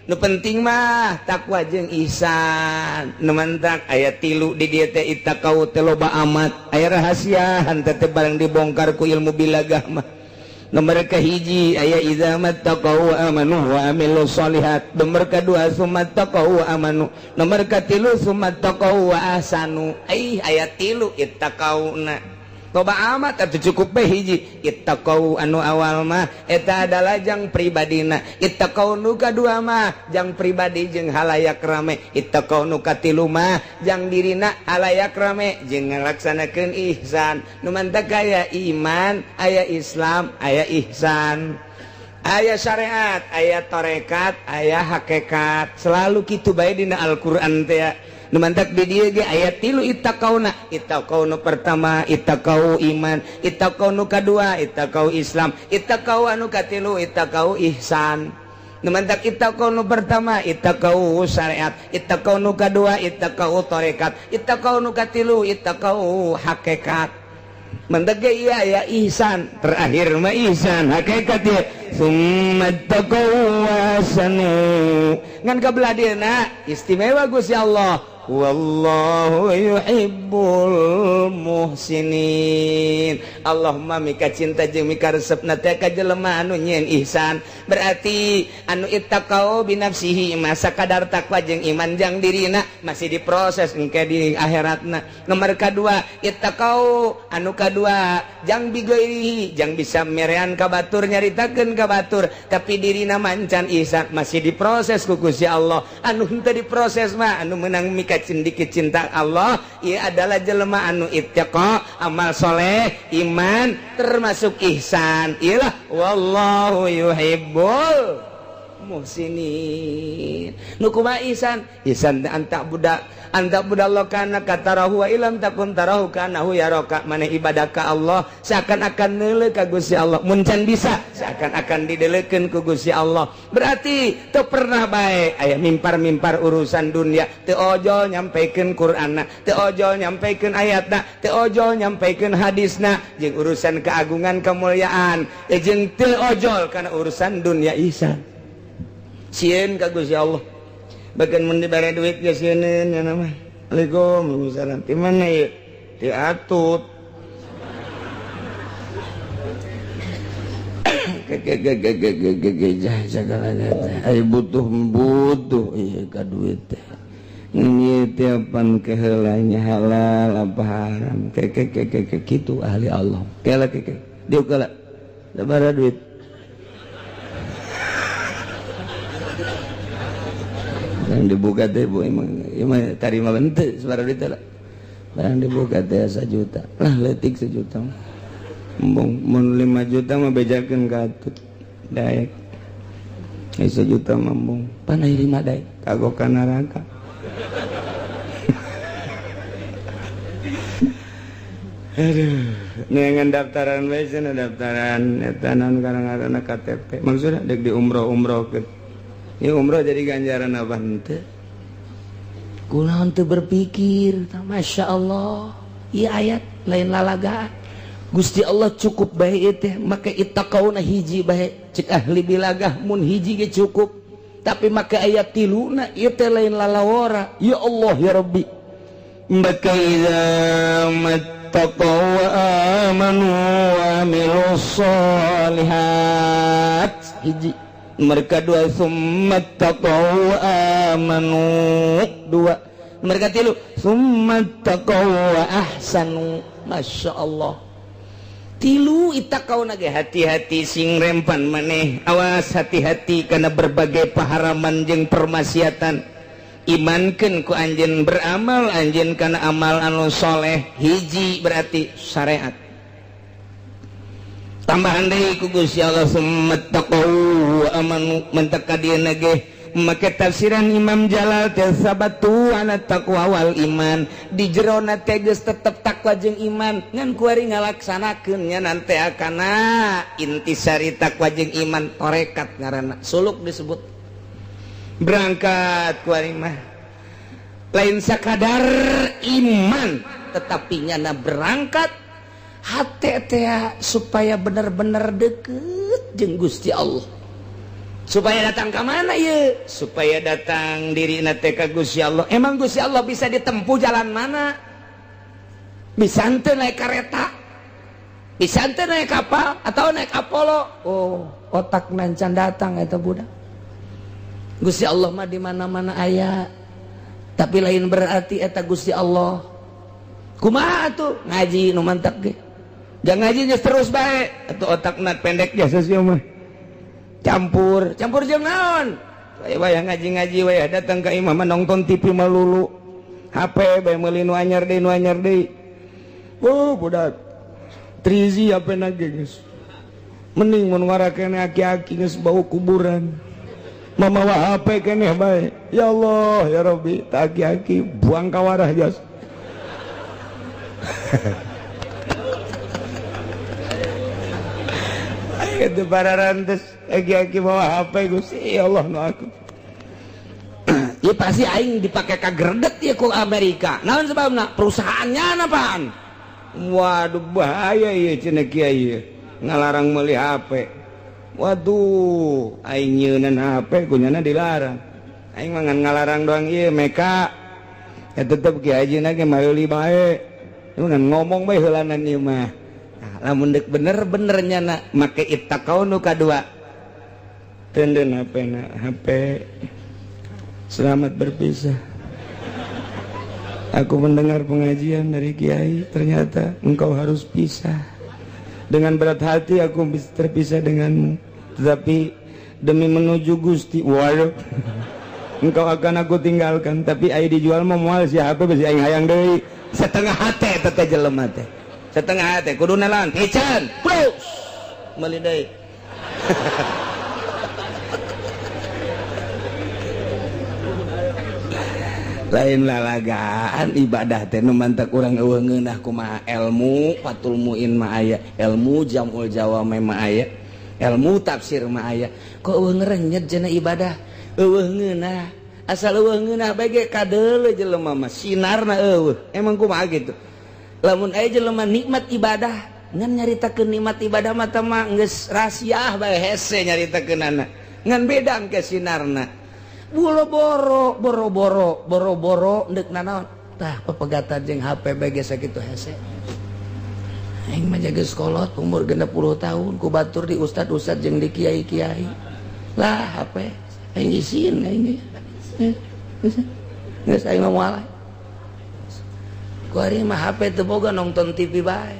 Nu penting mah takwa jeung ihsan. Nu mantak aya 3 di dieu teh ittaqau teh loba amat. Aya rahasiaan teh barang dibongkar ku ilmu bilagah mah. Nomor kahiji aya idza mattaqau wa amanu wa amilus solihat. Nomor kedua summa taqau wa amanu. Nomor katilu summa taqau wa ahsanu. Aya 3 ittaqauna. Loba amat atuh cukup bae hiji. Ittaqau anu awal mah eta adalah jang pribadina. Ittaqau nu kadua mah jang pribadi jeung halayak rame. Ittaqau nu katilu mah jang dirina halayak rame jeung ngalaksanakeun ihsan. Nu mantap aya iman, aya Islam, aya ihsan. Aya syariat, aya tarekat, aya hakikat. Selalu kitu bae dina Al-Qur'an teh. Nu mantak di dieu ge aya 3 ittaqauna. Ittaqau nu pertama ittaqau iman, ittaqau nu kadua ittaqau Islam, ittaqau anu katilu ittaqau ihsan. Nu mantak ittaqau nu pertama ittaqau syariat, ittaqau nu kadua ittaqau tarekat, ittaqau nu katilu ittaqau hakikat. Mantak ge ieu aya ihsan, terakhir mah ihsan, hakikat ye. Summa taqau ahsanu. Ngan kabelah dieuna istimewa Gusti Allah. Wallahu yuhibbul muhsinin. Allahumma mika cinta jeung mika resepna teh ka jelema anu nyieun ihsan. Berarti anu ittaqau binafsihi masa kadar takwa jeung iman jang dirina masih diproses engke di akhiratna. Nomor kadua ittaqau anu kadua jang bigoirihi jang bisa merean ka batur nyaritakeun ka batur tapi dirina mancan ihsan masih diproses ku Gusti Allah. Anu henteu diproses mah anu meunang mika dikit cinta Allah ia adalah jelema anu ittaqa amal soleh iman termasuk ihsan. Ialah wallahu yuhibbul muhsinin. Nu kumaha ihsan? Ihsan anta budak Allah kana katarahu wa ilam takun tarahu kanahu yaraka. Maneh ibadah ka Allah seakan-akan neuleuh ka Gusti Allah. Mun can bisa seakan-akan dideleukeun ku Gusti Allah. Berarti teu pernah bae aya mimpar-mimpar urusan dunia, teu ojol nyampaikeun Qur'anna, teu ojol nyampaikeun ayatna, teu ojol nyampaikeun hadisna jeung urusan keagungan kemuliaan, jeung teu ojol kana urusan dunia ihsan. Sieun ka Gusti Allah. Bagan mun dibere duit ge sieun nya nama. Waalaikumsalam. Di mana ieu? Di atut. Ai butuh ieu ka duit teh. Ieu teh pan keheulanya halal apa haram. Kitu ahli Allah. Kela dieu kala. Sabaraha duit? Barang dibuka teh bu emang tarima bente sabaraha duit teh. Barang dibuka teh 1 juta. Lah leutik 1 juta. Mun 5 juta mah bejakeun ka atut daek. 1 juta mambung. Panai 5 daek kagok ka neraka. Aduh, nyengan daftaran we cenah daftaran eta naon kadang-kadang KTP. Maksudna dek di umroh-umrohkeun. Ini umroh jadi ganjaran apa henteu? Kunaon teu berpikir, Masya Allah. Ieu ayat lain lalagaan. Gusti Allah cukup bae teh, make ittaqauna hiji bae. Cek ahli bilagah mun hiji ge cukup. Tapi make ayat 3na ieu teh lain lalawara. Ya Allah ya Rabbi. Maka idza mattaqaw wa amanu wa amilus solihat. Hiji. Mereka 2 summat taqaw amanu 2. Mereka 3 summat taqaw ahsanu. Masya Allah. 3 ittaqauna ge hati-hati sing rempan maneh. Awas hati-hati karena berbagai paharaman jeung permaksiatan. imankeun ku anjeun beramal anjeun kana amal anu soleh hiji berarti syariat tambahan deui ku Gusti Allah summattaqau wa amanu mentaka dieuna ge make tafsiran Imam Jalal teh sabatu ala taqwa wal iman di jerona teh geus tetep takwa jeung iman ngan kuari ngalaksanakeun nya nanti akana intisari takwa jeung iman torekat ngaranna suluk disebut berangkat kuari mah lain sakadar iman tetapi nyana berangkat hati teh supaya bener-bener deket jeung Gusti Allah supaya datang ke mana ya supaya datang diri teh ka Gusti Allah emang Gusti Allah bisa ditempuh jalan mana bisa ente naik kereta bisa ente naik kapal atau naik Apollo oh otak nancan datang eta budak Gusti Allah mah di mana-mana aya tapi lain berarti eta Gusti Allah kumaha tuh ngaji nu mantap ge jangan ngaji terus bae atuh otakna pendek jasa sia mah campur jeung naon wayah ngaji wayah datang ka imam nonton TV melulu HP bae meuli nu anyar deui oh budak 3G HP na geus mending mun ngarakeun aki-aki geus bau kuburan mamawa HP keneh bae ya Allah ya Rabbi tak aki-aki buang ka warah jas itu para rantes aki-aki bawa HP Gusti ya Allah nu aku ieu pasti aing dipake ka gerdet ieu ku Amerika naon sebabna perusahaannya napaan waduh bahaya ieu cenah kieu ngalarang meuli HP waduh aing nyeunan HP kunyana dilarang aing mah ngan ngalarang doang ieu meka ya tetep ki ajina ge meuli bae ngan ngomong bae heulanan ieu mah lamun dek bener-bener nyana make ittaqau nu kadua tenden HP selamat berpisah aku mendengar pengajian dari Kiai ternyata engkau harus pisah dengan berat hati aku bisa terpisah denganmu tetapi demi menuju Gusti waduh engkau akan aku tinggalkan tapi ai dijual mah moal si HP bisi aing hayang deui setengah hate teh jelema teh setengah hati kudu nalan pican plus meuli deui lain lalagaan ibadah teh nu mantak urang eueuh ngeunah kumaha ilmu fatul muin mah aya ilmu jamul jawame mah aya ilmu tafsir mah aya kok eueuh ngerenyet cenah ibadah eueuh ngeunah asal eueuh ngeunah bae ge kadeuleu jelema mah sinarna eueuh emang kumaha gitu lamun aya jelema nikmat ibadah ngan nyaritakeun nikmat ibadah mah teh mah geus rahasia bae hese nyaritakeunana ngan beda engke sinarna boro-boro ndek nanaon tah pepegatan jeung HP bae ge sakitu hese aing mah jaga sekolot umur 60 tahun ku batur di ustad-ustad jeung di kiai-kiai lah HP aing isin aing geus aing mah moal ku ari mah HP teu boga nonton TV bae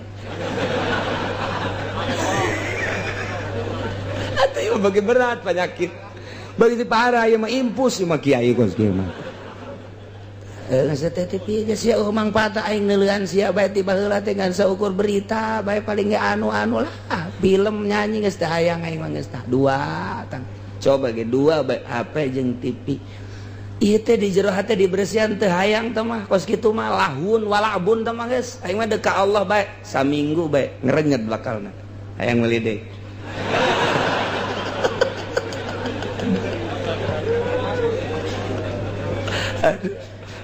atuh ieu bagi berat penyakit bagi si parah ieu mah impus ieu mah kiai kos kieu mah ngasih TV geus sia mangpaatna aing neuleuhan sia bae ti baheula teh ngan saukur berita bae paling ge anu-anu lah film nyanyi geus teh hayang aing mah geus tah dua tang coba ge dua bae HP jeung TV ieu teh di jero hate diberesihan teu hayang teh mah kos kitu mah lahun walabun teh mah geus aing mah deuk ka Allah bae saminggu bae ngerenyet bakalna hayang meuli deui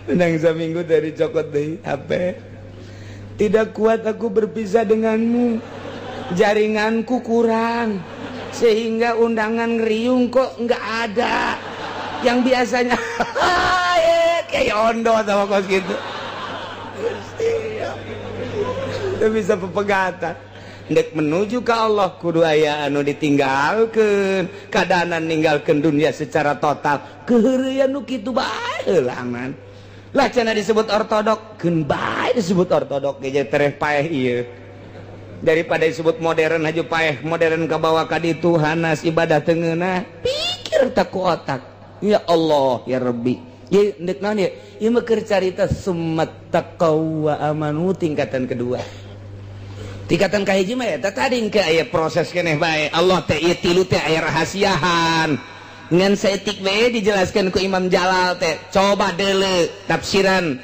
menang seminggu dari cokot deh HP tidak kuat aku berpisah denganmu jaringanku kurang sehingga undangan ngeriung kok nggak ada yang biasanya kayak ondo sama kos gitu itu bisa pepegatan ndek menuju ke Allah kudu aya anu ditinggalkeun kadanan ninggalkeun dunia secara total keheureuyan nu kitu bae heulangan lah cenah disebut ortodok keun bae disebut ortodok ge tereh paeh ieu daripada disebut modern haju paeh modern kabawa ka ditu hanas ibadah teu ngeunah pikir tak ku otak ya Allah ya Rabbi Ieu ndek naon ieu? Ieu mah keur carita summat taqaw wa amanu tingkatan kedua. Tingkatan kahiji mah eta tadi engke aya proses keneh bae. Allah teh ieu tilu teh aya rahasiahan. Ngan saeutik we dijelaskeun ku Imam Jalal teh. Coba deuleu tafsiran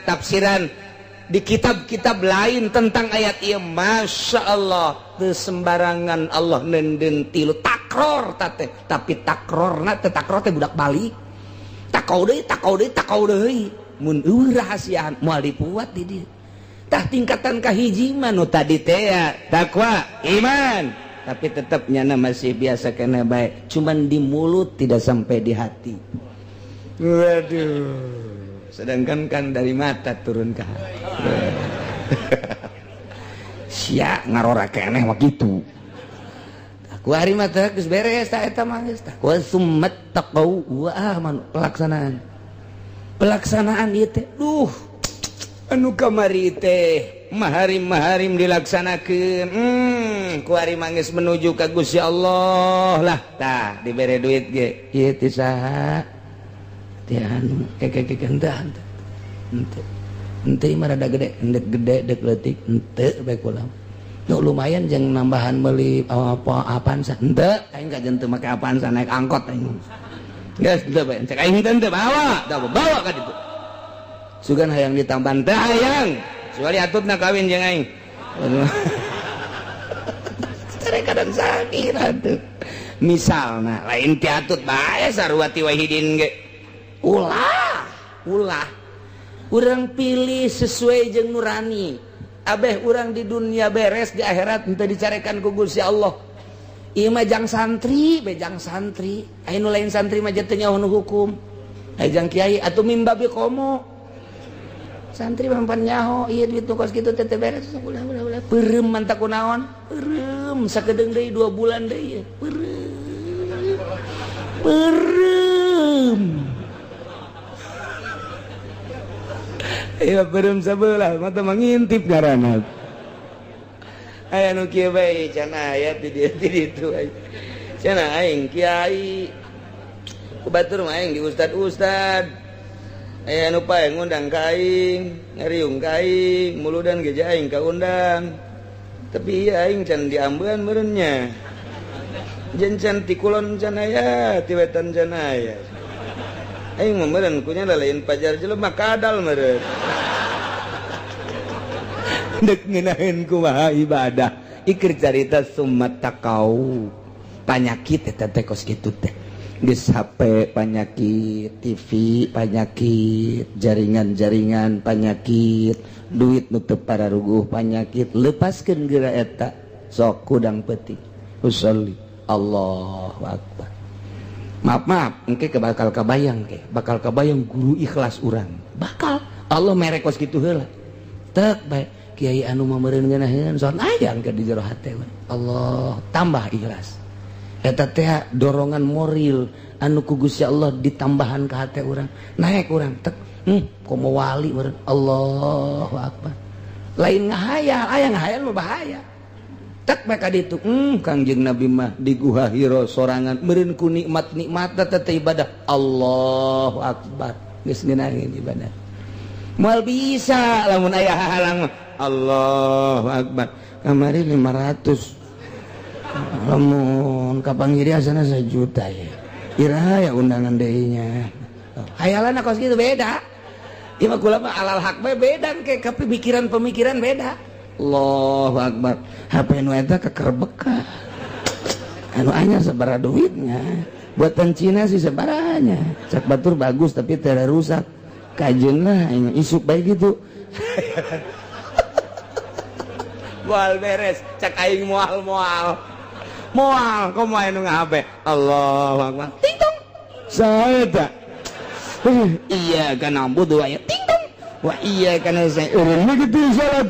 di kitab-kitab lain tentang ayat ieu, Masya Allah teu sembarangan Allah nenden tilu takror teh, tapi takrorna teh takror teh budak balik. Takau deui mun eueuh rahasiaan moal dipuat di dieu. Tah tingkatan kahiji mah nu tadi teh ya takwa iman, tapi tetap nyana masih biasa kena baik, cuman di mulut tidak sampai di hati. Waduh, sedangkan kan dari mata turun ke hati. Sia ngarora keneh mah kitu. Ku hari mah teh geus beres ta eta mah geus tah. Wa summat taqaw wa aman pelaksanaan ieu teh. Duh. Anu kamari teh maharim dilaksanakeun. Ku hari mah geus menuju ka Gusti Allah lah. Tah dibere duit ge. Ieu teh saha? Teh anu henteu. Henteu mah rada gede, endek gede dek leutik henteu bae kula. Nu lumayan jeung nambahan meuli apa Avanza henteu, aing ka jeung teu make Avanza naik angkot aing. Geus teu bae, cek aing teu bawa ka ditu. Sugan hayang ditambahan teh hayang. Kecuali atutna kawin jeung aing. Tarekadan sakit atuh. Misalna lain ti atut bae sarua ti wahidin ge. Ulah. Urang pilih sesuai jeung nurani. Abeh urang di dunia beres, di akhirat henteu dicarekan ku Gusti Allah. Ieu mah jang santri, bejang santri. Aya nu lain santri mah teu nyaho hukum. Aya jang kiai atuh mimba bi komo. Santri mah pan nyaho, ieu duit nu kos kitu teh beres ulah. Peureum manta kunaon? Peureum sakedeung deui 2 bulan deui. Peureum. Iya peureum sabelah mata mangintip ngaranna. Aya nu kieu bae can aya di ditu aya. Can aing kiai. Ku batur mah aing di ustad. Aya nu pae ngundang ka aing, ngariung ka aing, muludan ge aing kaundang. Tapi ieu aing can diambeun meureun nya. Jen can ti kulon can aya, ti wetan can aya. Aing mah meureun kunya lain pajar jelema kadal meureun. Dek ngeunaheun kumaha ibadah. Ikir carita summat taqau. Panyakit eta teh kos kitu teh. Geus HP panyakit, TV panyakit, jaringan-jaringan panyakit, duit nu teu pararuguh panyakit. Lepaskeun geura eta sok kudang peuting. Usolli Allahu akbar. Maaf, engke bakal kabayang guru ikhlas urang. Bakal Allah mere kos kitu heula. Tek bae kiai anu mah meureun ngeunaheun soal aya angker di jero hate. Allah tambah ikhlas. Eta teh dorongan moral anu ku Gusti Allah ditambahan ka hate urang. Naek urang tek komo wali meureun. Allahu akbar. Lain ngahayal, aya ngahayal mah bahaya. Tak maka ditu Kangjeng Nabi mah di Guha Hira sorangan meureun ku nikmat-nikmatna teh ibadah. Allahu akbar. Geus ngeunaheun ibadah. Moal bisa lamun aya hahalang Allahu akbar. Kamari 500. Lamun kapanggiri asana 1 juta ya. Iraha ya undangan deui nya. Hayalanna kos kitu beda. Ieu mah kula mah alal haq bae beda ke pemikiran beda. Allahu akbar. HP nu eta kekerbek. Anu anya sabaraha duitnya. Buatan Cina sih sabaranya. Cak batur bagus tapi teu rusak. Kajeun lah isuk bae gitu. Moal beres, cak aing moal komo aya nu ngahape. Allahu akbar. Ting tong. Saha eta? Iya kana budu aya ting tong. Wah iya kana saya urang mah kitu salat.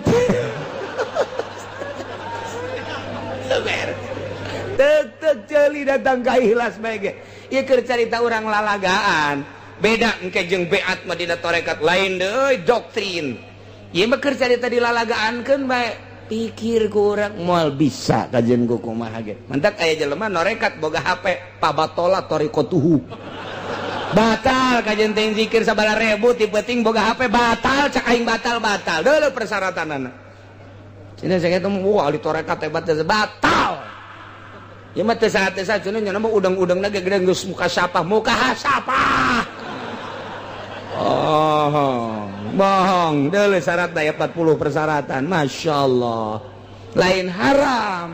Tetep ceuli datang ka ikhlas bae ge. Ieu keur carita urang lalagaan. Beda engke jeung beat mah dina tarekat lain deui doktrin. Ieu mah keur carita dilalagaankeun bae. Pikir ku urang moal bisa kajen ku kumaha ge. Mantak aya jelema norekat boga HP pabatola torikotuhu. batal kajenteng zikir sabala ribu ti penting boga HP batal cak aing batal deuleu persyaratanana cenah saya teh wah ali torekat hebat batal ieu mah teu saha cenah nya mah udang-udangna ge gede geus muka sapah oh bohong deuleu syarat daya 40 persyaratan masyaallah lain haram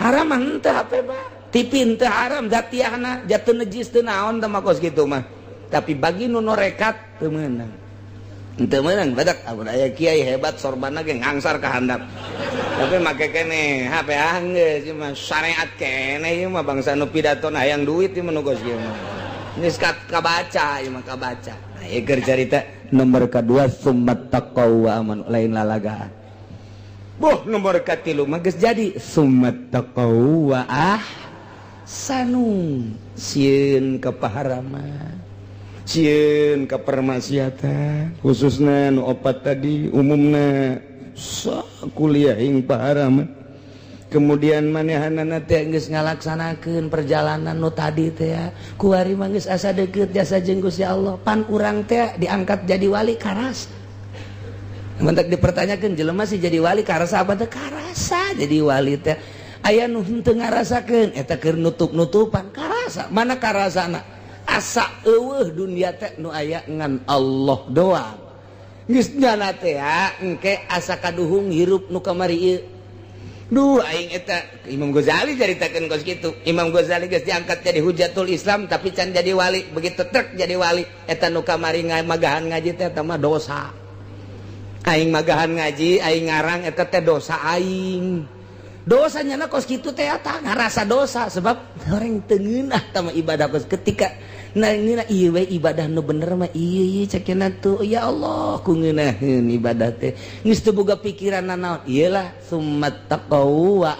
mah henteu HP mah TV teu haram zatiahna jatuh najis teu naon teh mah kos kitu mah tapi bagi nu norekat teu meunang badak amun aya kiai hebat sorbana ge ngangsar ka handap tapi make keneh HP geus ieu mah syariat keneh ieu mah bangsa nu pidatona hayang duit ieu mah nu kos kieu mah geus kabaca ieu mah kabaca nah ieu keur carita nomor kadua summat taqwa aman lain lalagaan nomor katilu mah geus jadi summat taqwa sanung sieun ka paharaman sieun ka permaksiatan khususna nu opat tadi umumna kuliah ing paharaman kemudian manehanana teh geus ngalaksanakeun perjalanan nu tadi teh kuari mah geus asa deukeut jasa jeung Gusti Allah pan urang teh diangkat jadi wali karas mentak dipertanyakeun jelema sih jadi wali karasa apa teh karasa jadi wali teh aya nu henteu ngarasakeun eta keur nutup-nutupan karasa mana karasana asa eueuh dunia teh nu aya ngan Allah doang geus nyana teh engke asa kaduhung hirup nu kamari ieu duh aing eta Imam Ghazali caritakeun kos kitu Imam Ghazali geus diangkat jadi hujatul Islam tapi can jadi wali begitu trek jadi wali eta nu kamari magahan ngaji teh eta mah dosa aing magahan ngaji aing ngarang eta teh dosa aing dosanya kos kitu teh eta ngarasa dosa sebab orang teu ngeunah tama ibadah kos ketika ngeunah ieu we ibadah nu bener mah ieu cekeuna tuh ya Allah ku ngeunaheun ibadah teh geus teu boga pikiran naon iyalah summat taqwa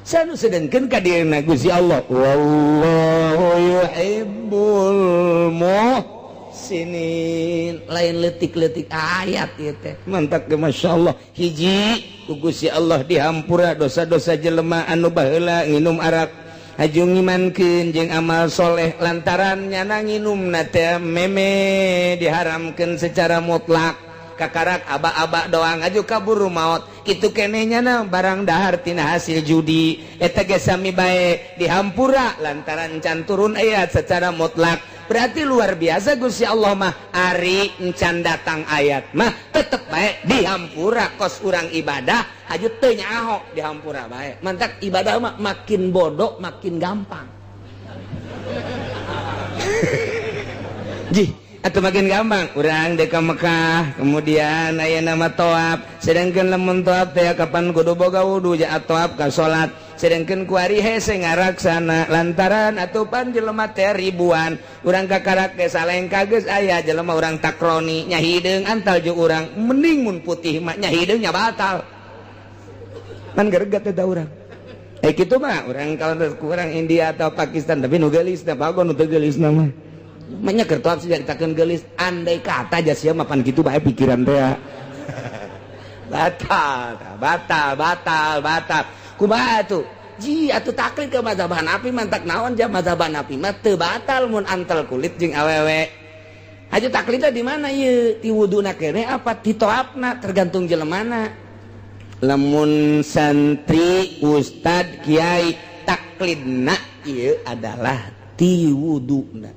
sanu sedengkeun ka dieuna Gusti Allah wallahu yuhibbul muhsinin lain leutik-leutik ayat ieu teh mantap ge masyaallah hiji ku Gusti Allah dihampura dosa-dosa jelema anu baheula nginum arak haju ngimankeun jeung amal soleh lantaran nyana nginumna teh meme diharamkeun secara mutlak kakarak aba-aba doang aju kaburu maut kitu keneh nyana barang dahar tina hasil judi eta ge sami bae dihampura lantaran can turun ayat secara mutlak berarti luar biasa Gusti Allah mah ari encan datang ayat mah tetep bae dihampura kos urang ibadah aju teu nyaho dihampura bae mantak ibadah mah makin bodoh makin gampang jih atau makin gampang urang deka Mekah kemudian aya nama toab sedangkeun lamun toab teh kapan kudu boga wudu ja toab ka salat sedangkeun kuari hese ngaraksana lantaran atupan jelema teh ribuan urang kakarak ge salengka geus aya jelema urang takroni nya hideung antal jeung urang mending mun putih mah nya hideung nya batal kan geregat teh urang kitu mah urang kalau kurang India atau Pakistan tapi nu geulis teh bagon nu teu geulis mah banyak kertoab sih ceritakeun geulis andai kata aja sia mapan kitu bae pikiran teh batal kumaha atuh ji atuh taklid ke mazhab Hanafi mantak naon jam mazhab Hanafi mah teu batal mun antel kulit jeung awewe aju taklidna di mana ieu ti wuduna keneh apa ti toapna tergantung jelemana lamun santri ustad kiai taklidna ieu adalah ti wuduna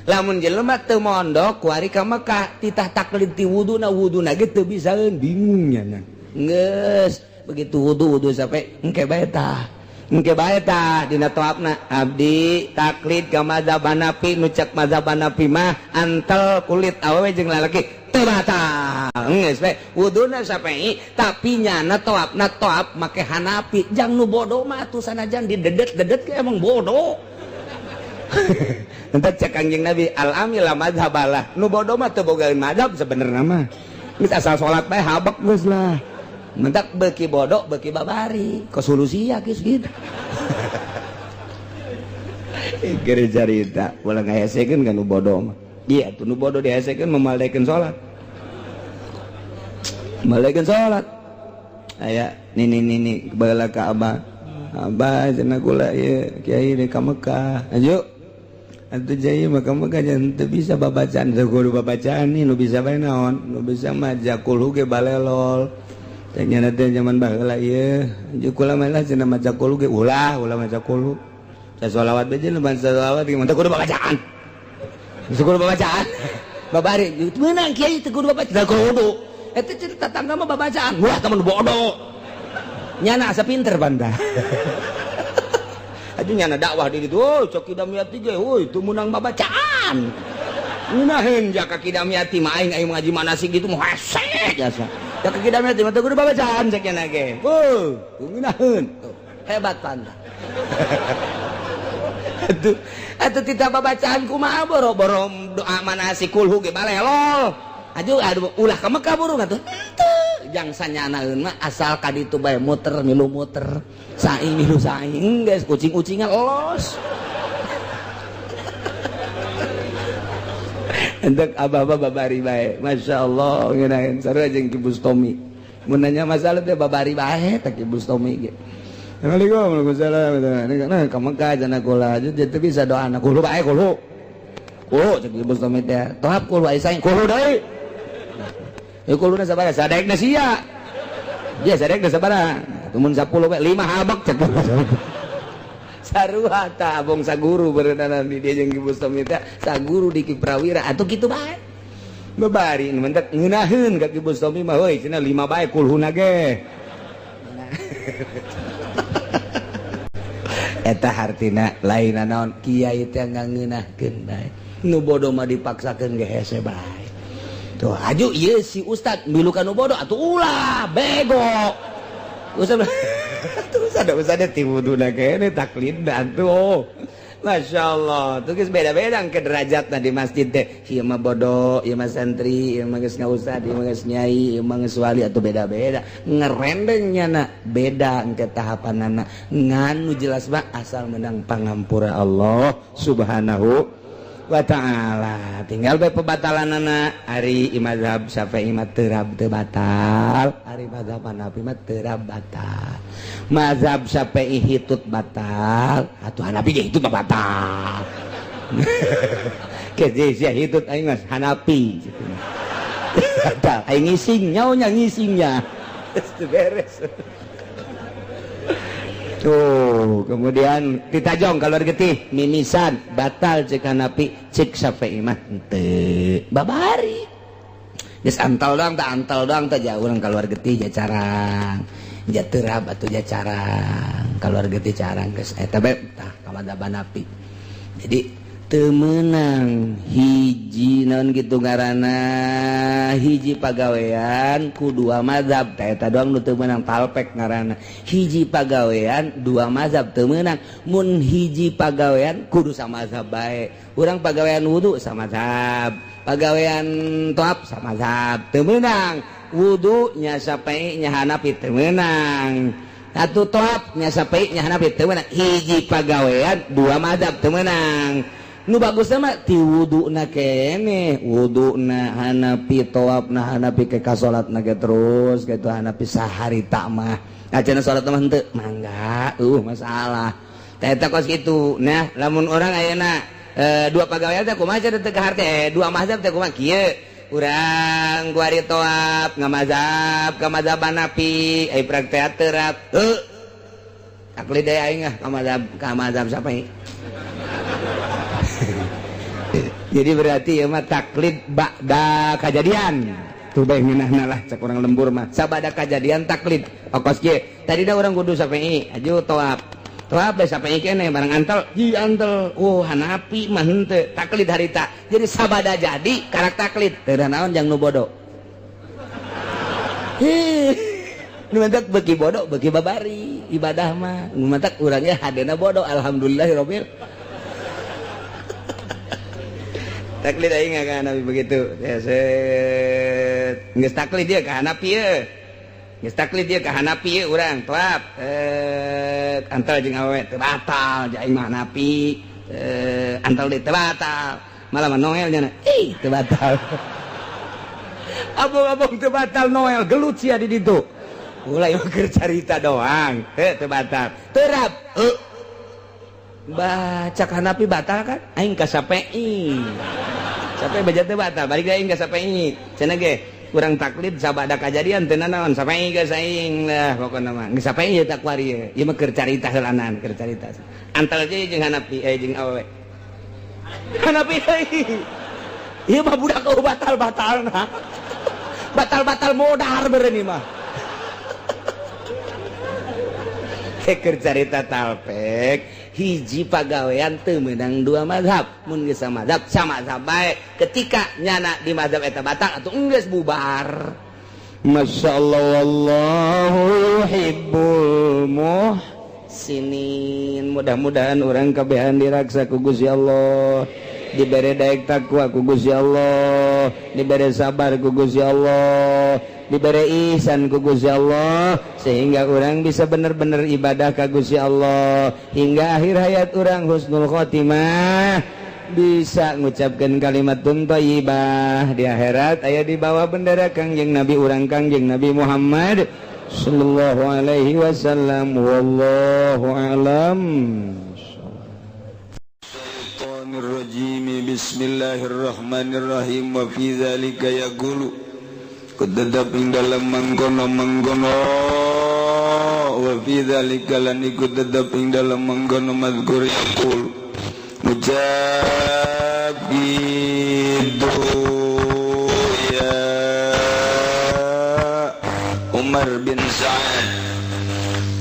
lamun jelema teu mondok kuari ka Mekah titah taklid ti wuduna ge teu bisaeun bingung nya geus begitu wudu sampai engke bae tah dina toapna abdi taklid ka mazhab Hanafi nu cek mazhab Hanafi mah antel kulit awewe jeung lalaki teu batal geus bae wuduna sampai tapi nyana toapna toap make Hanafi jang nu bodoh mah atuh sanajan didedet-dedet ke emang bodoh entar cek Kangjeng Nabi al-amila madhabalah nu bodoh mah teu boga madhab sebenarnya mah geus asal salat bae habek geus lah mentak beuki bodoh beuki babari ke solusi ya geus gitu gere carita ulah ngahesekeun ka nu bodoh mah iya tuh nu bodoh dihesekeun memaldaikeun salat aya nini baheula ka abah cenah kula ieu kiai di ka Mekah ayo atuh jaya maka teu bisa babacaan teu kudu babacaan nu bisa bae naon nu bisa mah jakul ge balelol teh nya teh zaman baheula ieu jukula mah lah cenah maca kulu ge ulah maca kulu sa sholawat bae jeung ban sholawat ge teu kudu babacaan teu kudu babacaan babari meunang kiai teu kudu babacaan teu kudu eta cerita tangga mah babacaan wah temen bodoh nyana asa pinter banda aja nyana dakwah di ditu cok kidamiati ge teu meunang babacaan ngunaheun jaka kidamiati mah aing ngaji manasik gitu mah hese jasa jaka kidamiati mah teu kudu babacaan sakiana ge teu ngunaheun hebat panda atuh tita babacaan kumaha boro-boro doa manasik kulhu ge balelol aduh ulah ka Mekah burung atuh jang sanyanaeun mah asal ka ditu bae muter milu muter saing milu saing geus kucing-kucingan los entek abah-abah babari bae masyaallah ngeunaheun sarua jeung Ki Bustomi mun nanya masalah teh babari bae teh Ki Bustomi ge Assalamualaikum warahmatullahi wabarakatuh ka Mekah cenah kula aja teu bisa doana kulo bae kulo cek Ki Bustomi teh tohap kulo aya saing kulo deui kuluna sabaraha sadekna sia dia sadekna sabaraha tumun 10 we 5 habak cek sarua ta abong saguru berenana di dia jeung Ki Bustomi teh saguru di Ki Prawira atuh kitu bae babari mentek ngeunaheun ka Ki Bustomi mah heuy cenah 5 bae kulhuna ge eta hartina lain naon kiai teh ngangeunahkeun bae nu bodoh mah dipaksakeun ge hese bae tuh aju ieu si ustad milu kanu bodoh atuh ulah bego ustad terus ada ustad ti wuduna kene taklid atuh masyaallah tuh geus beda-beda ke derajatna di masjid teh ieu mah bodoh ieu mah santri ieu mah geus ngaustad ieu mah geus nyai ieu mah geus wali atuh beda-beda ngerendengnya na beda engke tahapanana nganu jelas mah asal menang pangampura Allah subhanahu wa ta'ala tinggal bae pebatalanana ari mazhab Syafi'i mah teu batal ari mazhab Hanafi mah teu batal mazhab Syafi'i hitut batal atuh Hanafi ge hitut mah batal ke sia hitut aing mah Hanafi batal aing ngising nyaonya ngisingnya teu beres tuh kemudian ditajong keluar getih mimisan batal cek Hanafi cek Syafi'i mah teu babari geus antal doang teh ja urang keluar getih ja carang ja teurab atuh ja carang keluar getih carang geus eta bae tah ka mazhab Hanafi jadi teu meunang hiji naon kitu ngaranna hiji pagawean ku dua mazhab teh eta doang nu teu meunang talpek ngaranna hiji pagawean dua mazhab teu meunang mun hiji pagawean kudu samazhab bae urang pagawean wudu samazhab pagawean toab samazhab teu meunang wudu nya Syafi'i nya Hanafi teu meunang atuh toab nya Syafi'i nya Hanafi teu meunang hiji pagawean dua mazhab teu meunang nu bagusna mah ti wuduna kene wuduna Hanafi tawafna Hanafi ke ka salatna ge terus gitu Hanafi saharita mah acan salat mah henteu mangga masalah teh eta kos kitu nah lamun urang ayeuna dua pagawean teh kumaha teh teu kahar teh dua mazhab teh kumaha kieu urang ku ari tawaf ngamazhab ka mazhab Hanafi ai praktek terap taklid deui aing ka mazhab Syafi'i jadi berarti ya mah taklid ba'da kejadian tuh bae ngeunahna lah cek urang lembur mah sabada kejadian taklid okos kieu tadi da urang kudu Syafi'i aju tawaf bae Syafi'i kene barang antel ji antel Hanafi mah henteu taklid harita jadi sabada jadi karak taklid teu da naon jang nu bodoh nu mantak beuki bodoh beuki babari ibadah mah nu mantak urangnya hadena bodoh alhamdulillahirabbil taklid aing ka Hanafi begitu geus taklid dia ka Hanafi ye geus taklid dia ka Hanafi ye urang tawaf antal jeung awewe teu batal jeung aing mah Hanafi antal deui teu batal malah mah Noel nya teu batal abang teu batal Noel gelut sia di ditu ulah ieu keur carita doang teu batal terap baca Hanafi batal kan aing ka Syafi'i sampai baca teh batal balik aing ka Syafi'i cenah ge kurang taklid sabada kajadian teu naon Syafi'i geus aing lah pokona mah geus Syafi'i ieu tak kuari ieu mah keur carita heulanan keur carita antara jeung Hanafi jeung awewe Hanafi ieu mah budak batal-batalna batal-batal modar bereuni mah keur carita talpek hiji pagawean teu meunang dua mazhab mun geus samazhab samazhab bae ketika nyana di mazhab eta batal atuh geus bubar masyaallah wallahu yuhibbul muhsinin mudah-mudahan urang kabehan diraksa ku Gusti Allah diberi daek takwa ku Gusti Allah diberi sabar ku Gusti Allah diberi ihsan ku Gusti Allah sehingga orang bisa benar-benar ibadah ka Gusti Allah hingga akhir hayat orang husnul khotimah bisa mengucapkan kalimat thayyibah di akhirat aya di bawah bendera Kangjeng Nabi urang Kangjeng Nabi Muhammad sallallahu alaihi wasallam wallahu alam. Bismillahirrahmanirrahim wa fi dzalika yaqulu kudadap ing dalam mangkono wa fi dzalika lan iku dadap ing dalam mangkono mazkur yaqul mujabidu ya Umar bin Sa'ad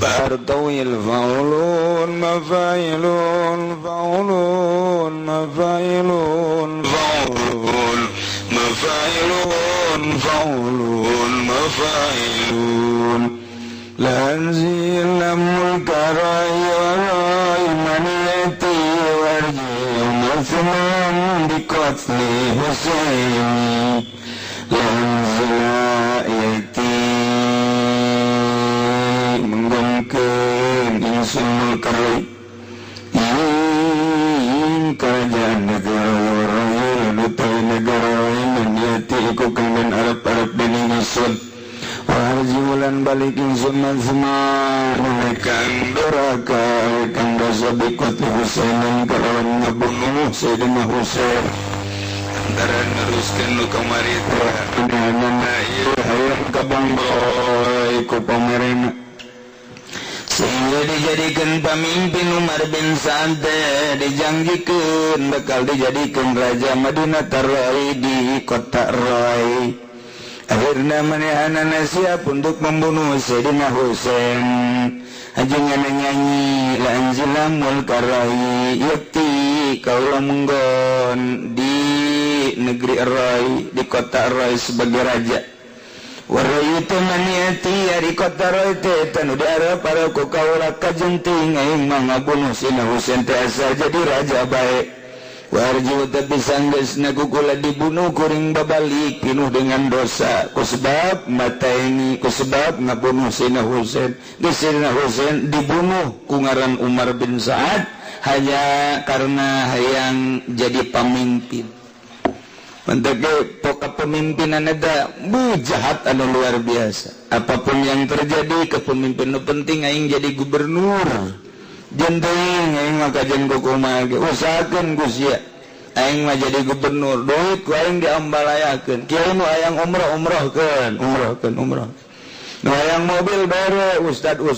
Bartawil faulun mafailun faulun mafailun faulun mafailun faulun mafailun lanzil lamul karai warai maniyati warji muslim dikotli Husaini lanzil ayati menggunakan insul karai yang kerajaan negara raya nutai negara menjadi ikukan dan Arab-Arab dan Inggrisun warji bulan balik insun mazmar menekan doraka menekan dosa bikot Husainin kalawan ngebunuh Sayyidina Husain antara neruskan lu kemari dengan iya hayang kabangboy ku pamerena sehingga dijadikan pemimpin Umar bin Sa'ad dijanjikan bakal dijadikan Raja Madinah Rai di kota Rai akhirnya manehanana siap untuk membunuh Sayyidina Husain ajangan nyanyi lanzilamul karai yakti kaulah menggon di negeri Rai di kota Rai sebagai raja warai itu maniati di kota Rai tanu diarah para ku kaulah kajenting aing mangabunuh Sayyidina Husain teh asal jadi raja baik warju tapi sanggeusna kukula dibunuh kuring babalik pinuh dengan dosa ku sebab mata ini ku sebab ngabunuh Sayyidina Husain Sayyidina Husain dibunuh ku ngaran Umar bin Sa'ad hanya karena hayang jadi pemimpin mantap kepemimpinan ada jahat anu luar biasa apapun yang terjadi kepemimpinan penting aing jadi gubernur jendeng aing mah kajen kukumaha ge usahakeun Gusia aing mah jadi gubernur duit ku aing diambalayakeun kieu nu hayang umrahkeun nu hayang mobil bare ustad nu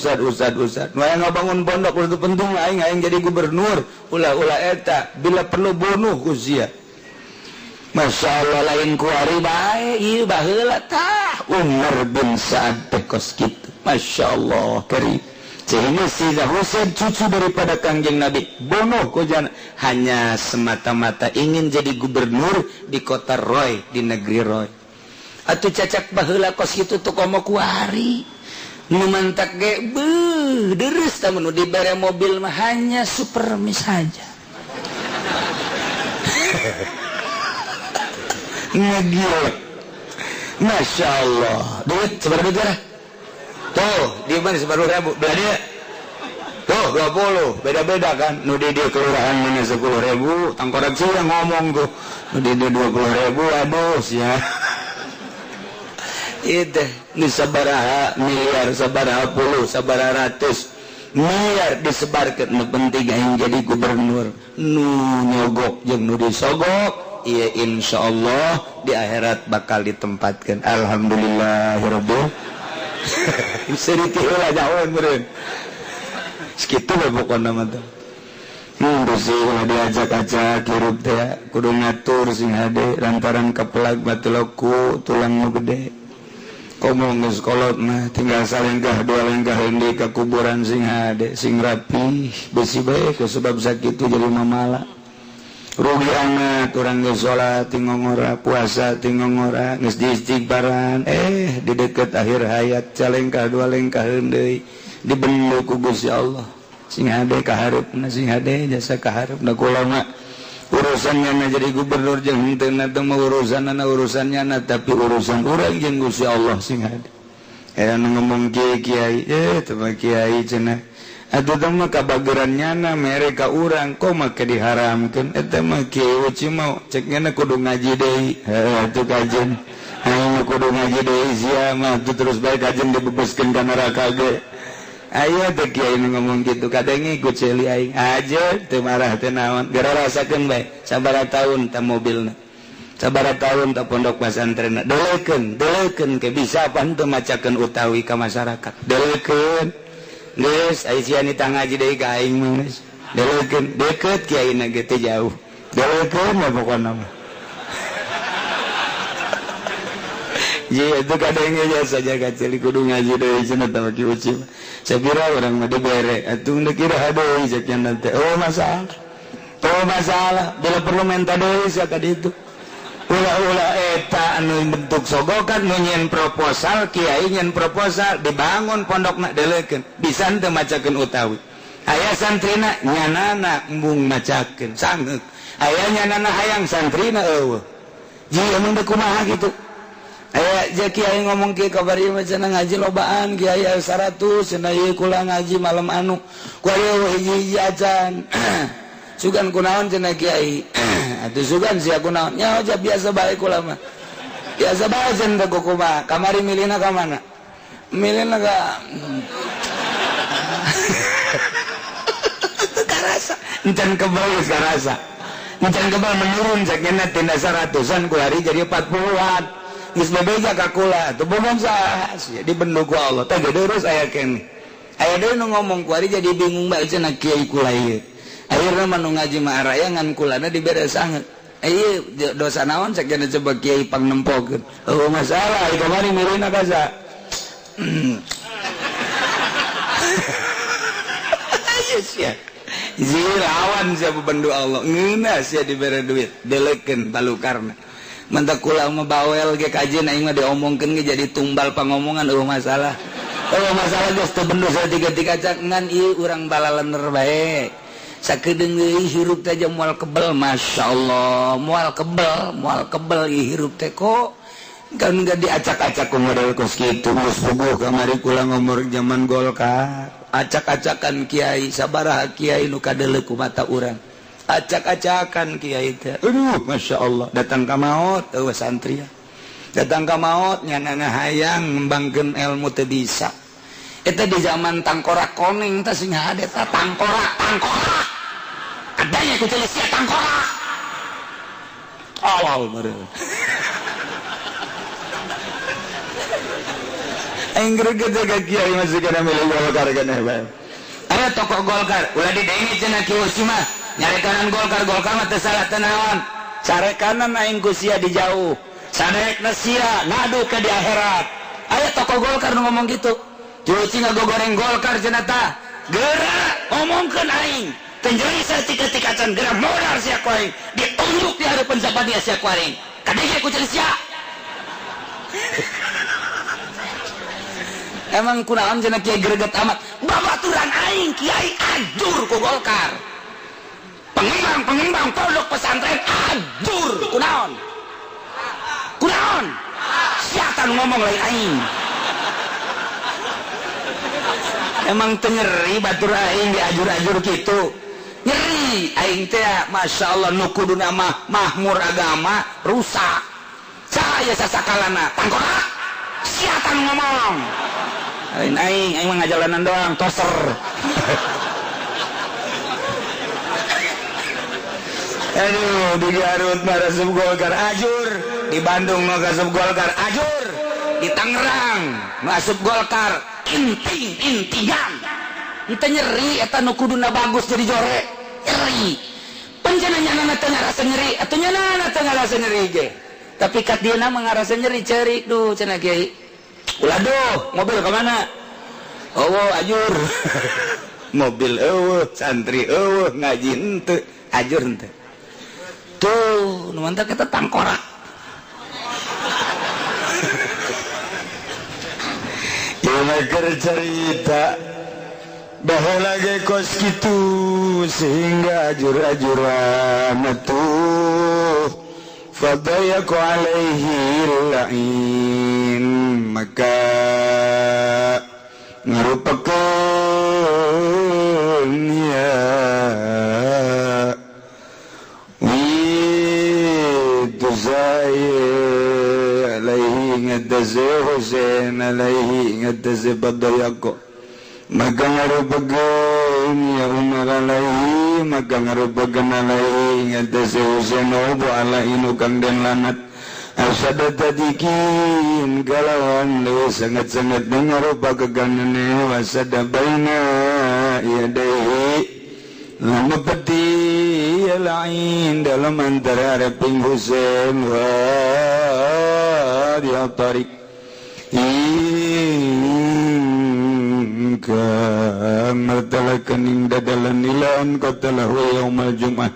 hayang ngabangun pondok itu penting aing jadi gubernur ulah eta bila perlu bunuh Gusia Masya Allah lain kuari bae ieu baheula tah Umar bin Sa'ad teh kos kitu Masya Allah karim sehingga Sayyidina Husain cucu daripada Kangjeng Nabi bunuh ku jana hanya semata-mata ingin jadi gubernur di kota Roy di negeri Roy atuh cacak baheula kos kitu teu komo kuari nu mantak ge beuh deres tah mun dibere mobil mah hanya Supermi saja ngegila Masya Allah duit seberapa duit tuh di mana 10.000 belanja tuh 20 beda-beda kan nu di dia kelurahan mana 10.000 tangkorak saya ngomong tuh nu di dia 20.000 aduh ya itu ini sabaraha miliar sabaraha puluh sabaraha ratus mayar disebarkan nu penting aing jadi gubernur nu nyogok jeung nu disogok iya insyaallah di akhirat bakal ditempatkan alhamdulillahirabbil seriti heula jawan meureun sekitu we pokona mah teh bersih diajak-ajak hirup teh kudu ngatur sing hade lantaran kepelag batuloku tulang nu gede komo geus kolot mah tinggal salenggah dua lenggah heundeui ka kuburan sing hade sing rapi besi bae ku sebab sakitu jadi mamala rugi amat urang geus salat tingongora puasa tingongora geus diistighfaran di deket akhir hayat calengkah dua lengkah heundeui dibendu ku Gusti Allah sing hade kaharepna sing hade jasa kaharepna kula mah urusannya na jadi gubernur jeung henteu na teh mah urusannya na tapi urusan urang jeung Gusti Allah sing hade aya nu ngomong kiai teh mah kiai cenah atuh teh mah kabagerannya na mere ka urang kok mah diharamkeun eta mah kiai uci mah cek nya kudu ngaji deui atuh kajen aya kudu ngaji deui sia mah terus bae kajen dibebaskeun ka neraka ge aya teh kiai nu ngomong kitu kadang ikut ceuli aing aja teu marah teh naon gara rasakeun bae sabaraha taun ta mobilna sabaraha taun ta pondok pesantrenna deulekeun ke bisa pan teu macakeun utawi ka masyarakat deulekeun geus aya sia nita ngaji deui ka aing mah geus deulekeun deket kiaina ge teh jauh deulekeun mah pokona mah jadi itu kadang aja saja kecil kudu ngaji deui cenah tah ki uci saya kira orang mah dibere atuh teu kira hadeui sakian teh oh masalah bila perlu minta deui sia ka ditu ulah eta anu bentuk sogokan nu nyen proposal kiai nyen proposal dibangun pondokna deulekeun bisa teu macakeun utawi aya santrina nyanana embung macakeun sangeuk aya nyanana hayang santrina eueuh jieu mun teu kumaha kitu aya ja kiai ngomong kieu kabar ieu mah cenah ngaji lobaan kiai 100 cenah ieu kula ngaji malam anu ku aya hiji acan sugan kunaon cenah kiai atuh sugan sia kunaon nya aja biasa bae kula mah biasa bae cenah kumaha kamari milihna ka mana milihna ka karasa encan kebal geus karasa encan kebal menurun sakena tina 100-an ku hari jadi 40-an geus bebeja ka kula teu bohong saha dibendu ku Allah teh geus aya keneh aya deui nu ngomong ku ari jadi bingung bae cenah kiai kula ieu akhirna mah nu ngaji mah arayangan kulana dibere sangeut ieu dosa naon sakena coba kiai pangnempokeun oh masalah ieu kamari milihna ka sa aya sia zirawan sia bebendu Allah ngeuna sia dibere duit deulekeun balukarna mantap kula mah bawel ge kajian aing mah diomongkeun ge jadi tumbal pangomongan masalah geus teu bendu saatiga-tiga cak ngan ieu urang balalener bae sakedeung deui hirup teh aja moal kebel masyaallah moal kebel ieu hirup teh kok kan enggak diacak-acak ku model kos kitu geus subuh kamari kula ngomor zaman Golkar acak-acakan kiai sabaraha kiai nu kadeuleuk ku mata urang acak-acakan kiai teh aduh masyaallah datang ka maot eueuh santri datang ka maot nyanana hayang ngembangkeun ilmu teu bisa eta di zaman tangkorak koneng teh sing hade teh tangkorak adanya ku teh sia tangkorak awal meureun aing greget ka kiai masih kana milih Golkar keneh bae aya tokoh Golkar ulah didengi cenah kieu mah nyarekanan Golkar mah teu salah teu naon carekanan aing ku sia di jauh saderekna sia ngadu ke di akhirat aya tokoh Golkar nu ngomong kitu cuci ngagogoreng Golkar cenah tah geura ngomongkeun aing teu nyeuri saeutik-eutik acan geura modal sia ku aing ditunjuk di hareupeun sabadia sia ku aing kadege ku cenah sia emang kunaon cenah kiai greget amat babaturan aing kiai ajur ku Golkar pengembang pondok pesantren ajur kunaon siatan ngomong lain aing emang teu nyeri batur aing diajur-ajur kitu nyeri aing teh masyaallah nu kuduna mah mahmur agama rusak saya sasakalana tangkorak siatan ngomong lain aing mah ngajalanan doang toser Aduh, di Garut mah resep Golkar ajur, di Bandung mah resep Golkar ajur, di Tangerang masuk Golkar intian. Kita nyeri eta nu kuduna bagus jadi jore. Nyeri. Panjenengan teu ngarasa nyeri, atuh nyanana teu ngarasa nyeri ge. Tapi kat dieuna mah ngarasa nyeri ceurik duh cenah Kiai. Ulah duh, mobil ke mana? Eueuh ajur. Mobil eueuh, santri eueuh, ngaji henteu, ajur henteu. Tuh, nu mantap kita tangkorak. Ieu keur cerita baheula ge kos kitu sehingga ajur-ajuran tuh fadayaku alaihi la'in maka ngarupakeun ya alaihi ngadaze Husain alaihi ngadaze badayako maka ngarupakeun ya Umar alaihi maka ngarupakeun alaihi ngadaze Husain obo alainu kang den lanat asada tadikin kalawan lu sangat-sangat ngarupakeun wasada baina yadaihi lama peti lain dalam antara raping Husain wa dia tarik ka martalakan inda dalan nilan qatalahu yaumal jum'ah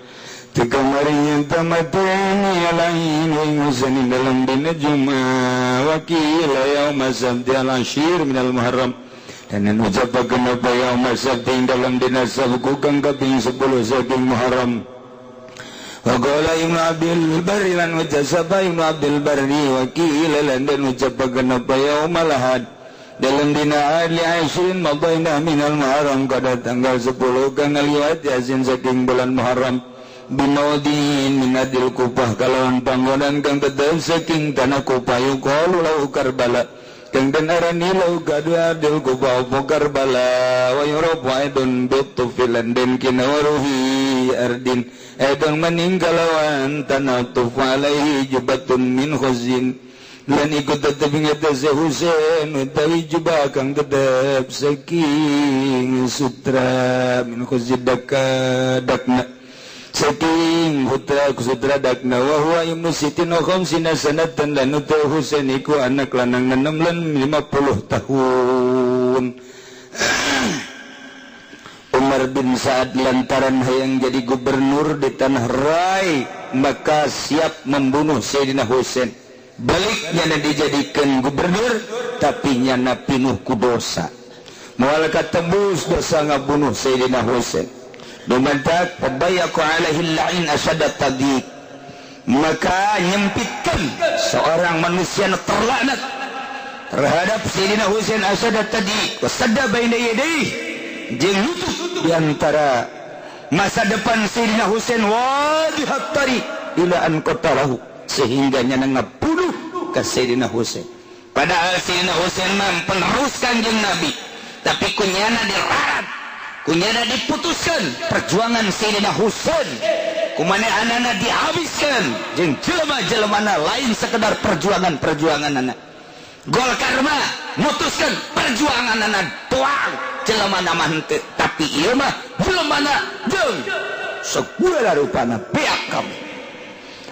tika mariyan tamatin lain wa Husain dalam dina Jum'ah wakil yaumaz sabti al-ashir minal muharram dan ucapakeun apa yaumaz sabti dalam dina Sabtu kang kaping 10 saking Muharram. Wa qala Ibnu Abdul Barri lan ucapa Ibnu Abdul Barri wakil lan dan ucapakeun apa yaumal ahad dalam dina ahli aisyin madaina minal Muharram kada tanggal 10 kang liwat yasin saking bulan Muharram binodin minadil Kupah kalawan panggonan kang tetep saking tanah Kupah yuqalu lahu Karbala kang den arani lahu kadua adil Kupah apa Karbala wa yurabu aidun bitufilan den kinawaruhi ardin aidun meningkalawan tanah tuf alaihi jubatun min khuzin lan ikut tetep ngatasi Husain utawi jubah kang tetep saking sutra min khuzin dakna saking sutra dakna wa huwa ibnu sitin wa khamsina sanatan lan utuh Husain iku anak lanang 50 tahun. Umar bin Sa'ad lantaran hayang jadi gubernur di tanah Rai maka siap membunuh Sayyidina Husain. Baliknya dijadikan gubernur tapi nyana pinuh ku dosa moal katembus dosa ngabunuh Sayyidina Husain. Dumantak tabayaku alaihi la'in asyadat tadiq maka nyempitkan seorang manusia terlaknat terhadap Sayyidina Husain asyadat tadiq wasadda baina yadayhi jeung nutup di antara masa depan Sayyidina Husain wadihat tariq ila an qatalahu sehingga nyana ngabunuh ke Sayyidina Husain. Padahal Sayyidina Husain penerus Kanjeng Nabi tapi kunyana dirarat kunyana diputuskan perjuangan Sayyidina Husain kumane anana dihabiskan jeung jelema-jelemana lain sekedar perjuangan anak Golkar mah mutuskan perjuangan anak doang jelemana mah henteu tapi ieu mah jelemana jeung segala rupana pihak kamu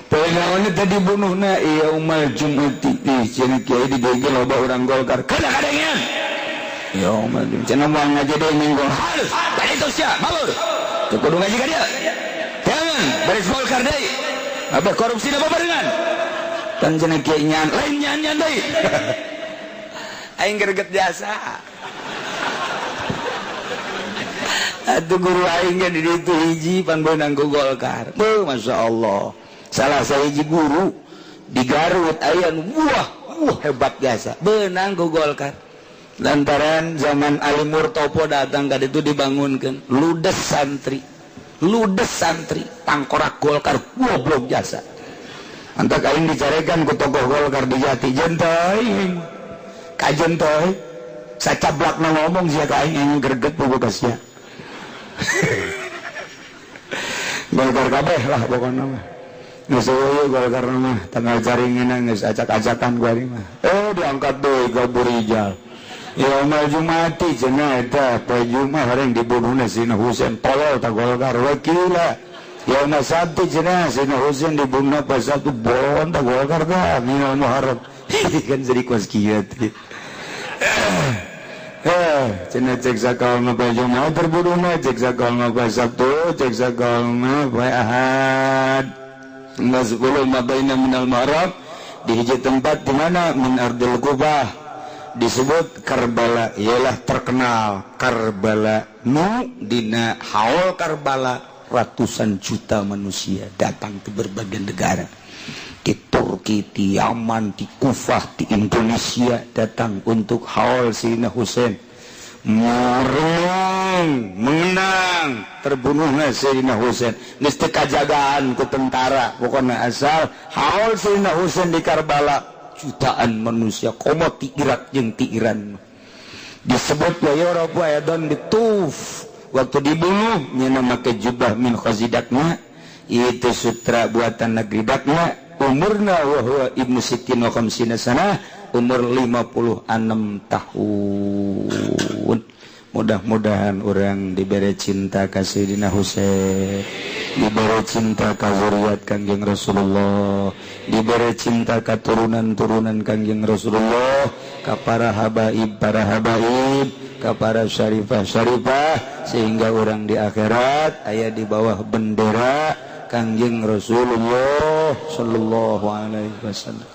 pengawannya tadi bunuhna yaumal jum'ati cenah kiai digegel loba urang Golkar kada kadengan yaumal jum'ati cenah moal ngaji deui minggu halus tadi itu sia malur teu kudu ngaji ka dieu jangan baris Golkar deui apa korupsi na babarengan tan cenah kiai nyan lain nyan deui aing greget jasa atuh guru aing di ditu hiji pan beunang ku Golkar beuh masyaallah salah sahiji guru di Garut aya wah hebat biasa beunang ku Golkar lantaran zaman Ali Murtopo datang ka ditu dibangunkeun ludes santri tangkorak Golkar goblok jasa antak aing dicarekan ku tokoh Golkar di Jati jentoy kajentoy sacablakna ngomong sia ka aing greget puguh ka sia Golkar kabeh lah pokoknya mah. Geus eueuh Golkar mah tanggal jaringan geus acak-acakan gua ieu mah. Diangkat deui ka Burijal. Yaumul Jumati cenah eta poe Jumat hareng dibunuhna Sina Husein tolol ta Golkar wakila. Yaumul Sabti cenah Sina Husein dibunuhna pas Sabtu bolon ta Golkar ka minal Muharram. Kan jadi kuas kieu teh. Cenah cek sakal mah poe Jumat terbunuhna cek sakal mah poe Sabtu cek sakal mah poe Ahad. Nazbulu ma baina minal Muharram di hiji tempat di mana min ardil Kubah disebut Karbala, ialah terkenal Karbala nu dina haul Karbala ratusan juta manusia datang ke berbagai negara, di Turki, di Yaman, di Kufah, di Indonesia datang untuk haul Sayyidina Husein. Mengenang terbunuhnya Sayyidina Husein geus teu kajagaan ku tentara, pokoknya asal haul Sayyidina Husein di Karbala jutaan manusia komo ti Irak jeung ti Iran disebut wa yarabu aydan dituf waktu dibunuh nyana make jubah min khazidakna itu sutra buatan negeri dakna umurna wa huwa ibnu sittin wa khamsina sanah umur 56 tahun. Mudah-mudahan orang diberi cinta ka Sayyidina Husein, diberi cinta ka zuriat Kangjeng Rasulullah, diberi cinta ka turunan-turunan Kangjeng Rasulullah, ka para habaib, ka para syarifah sehingga orang di akhirat aya di bawah bendera Kangjeng Rasulullah sallallahu alaihi wasallam.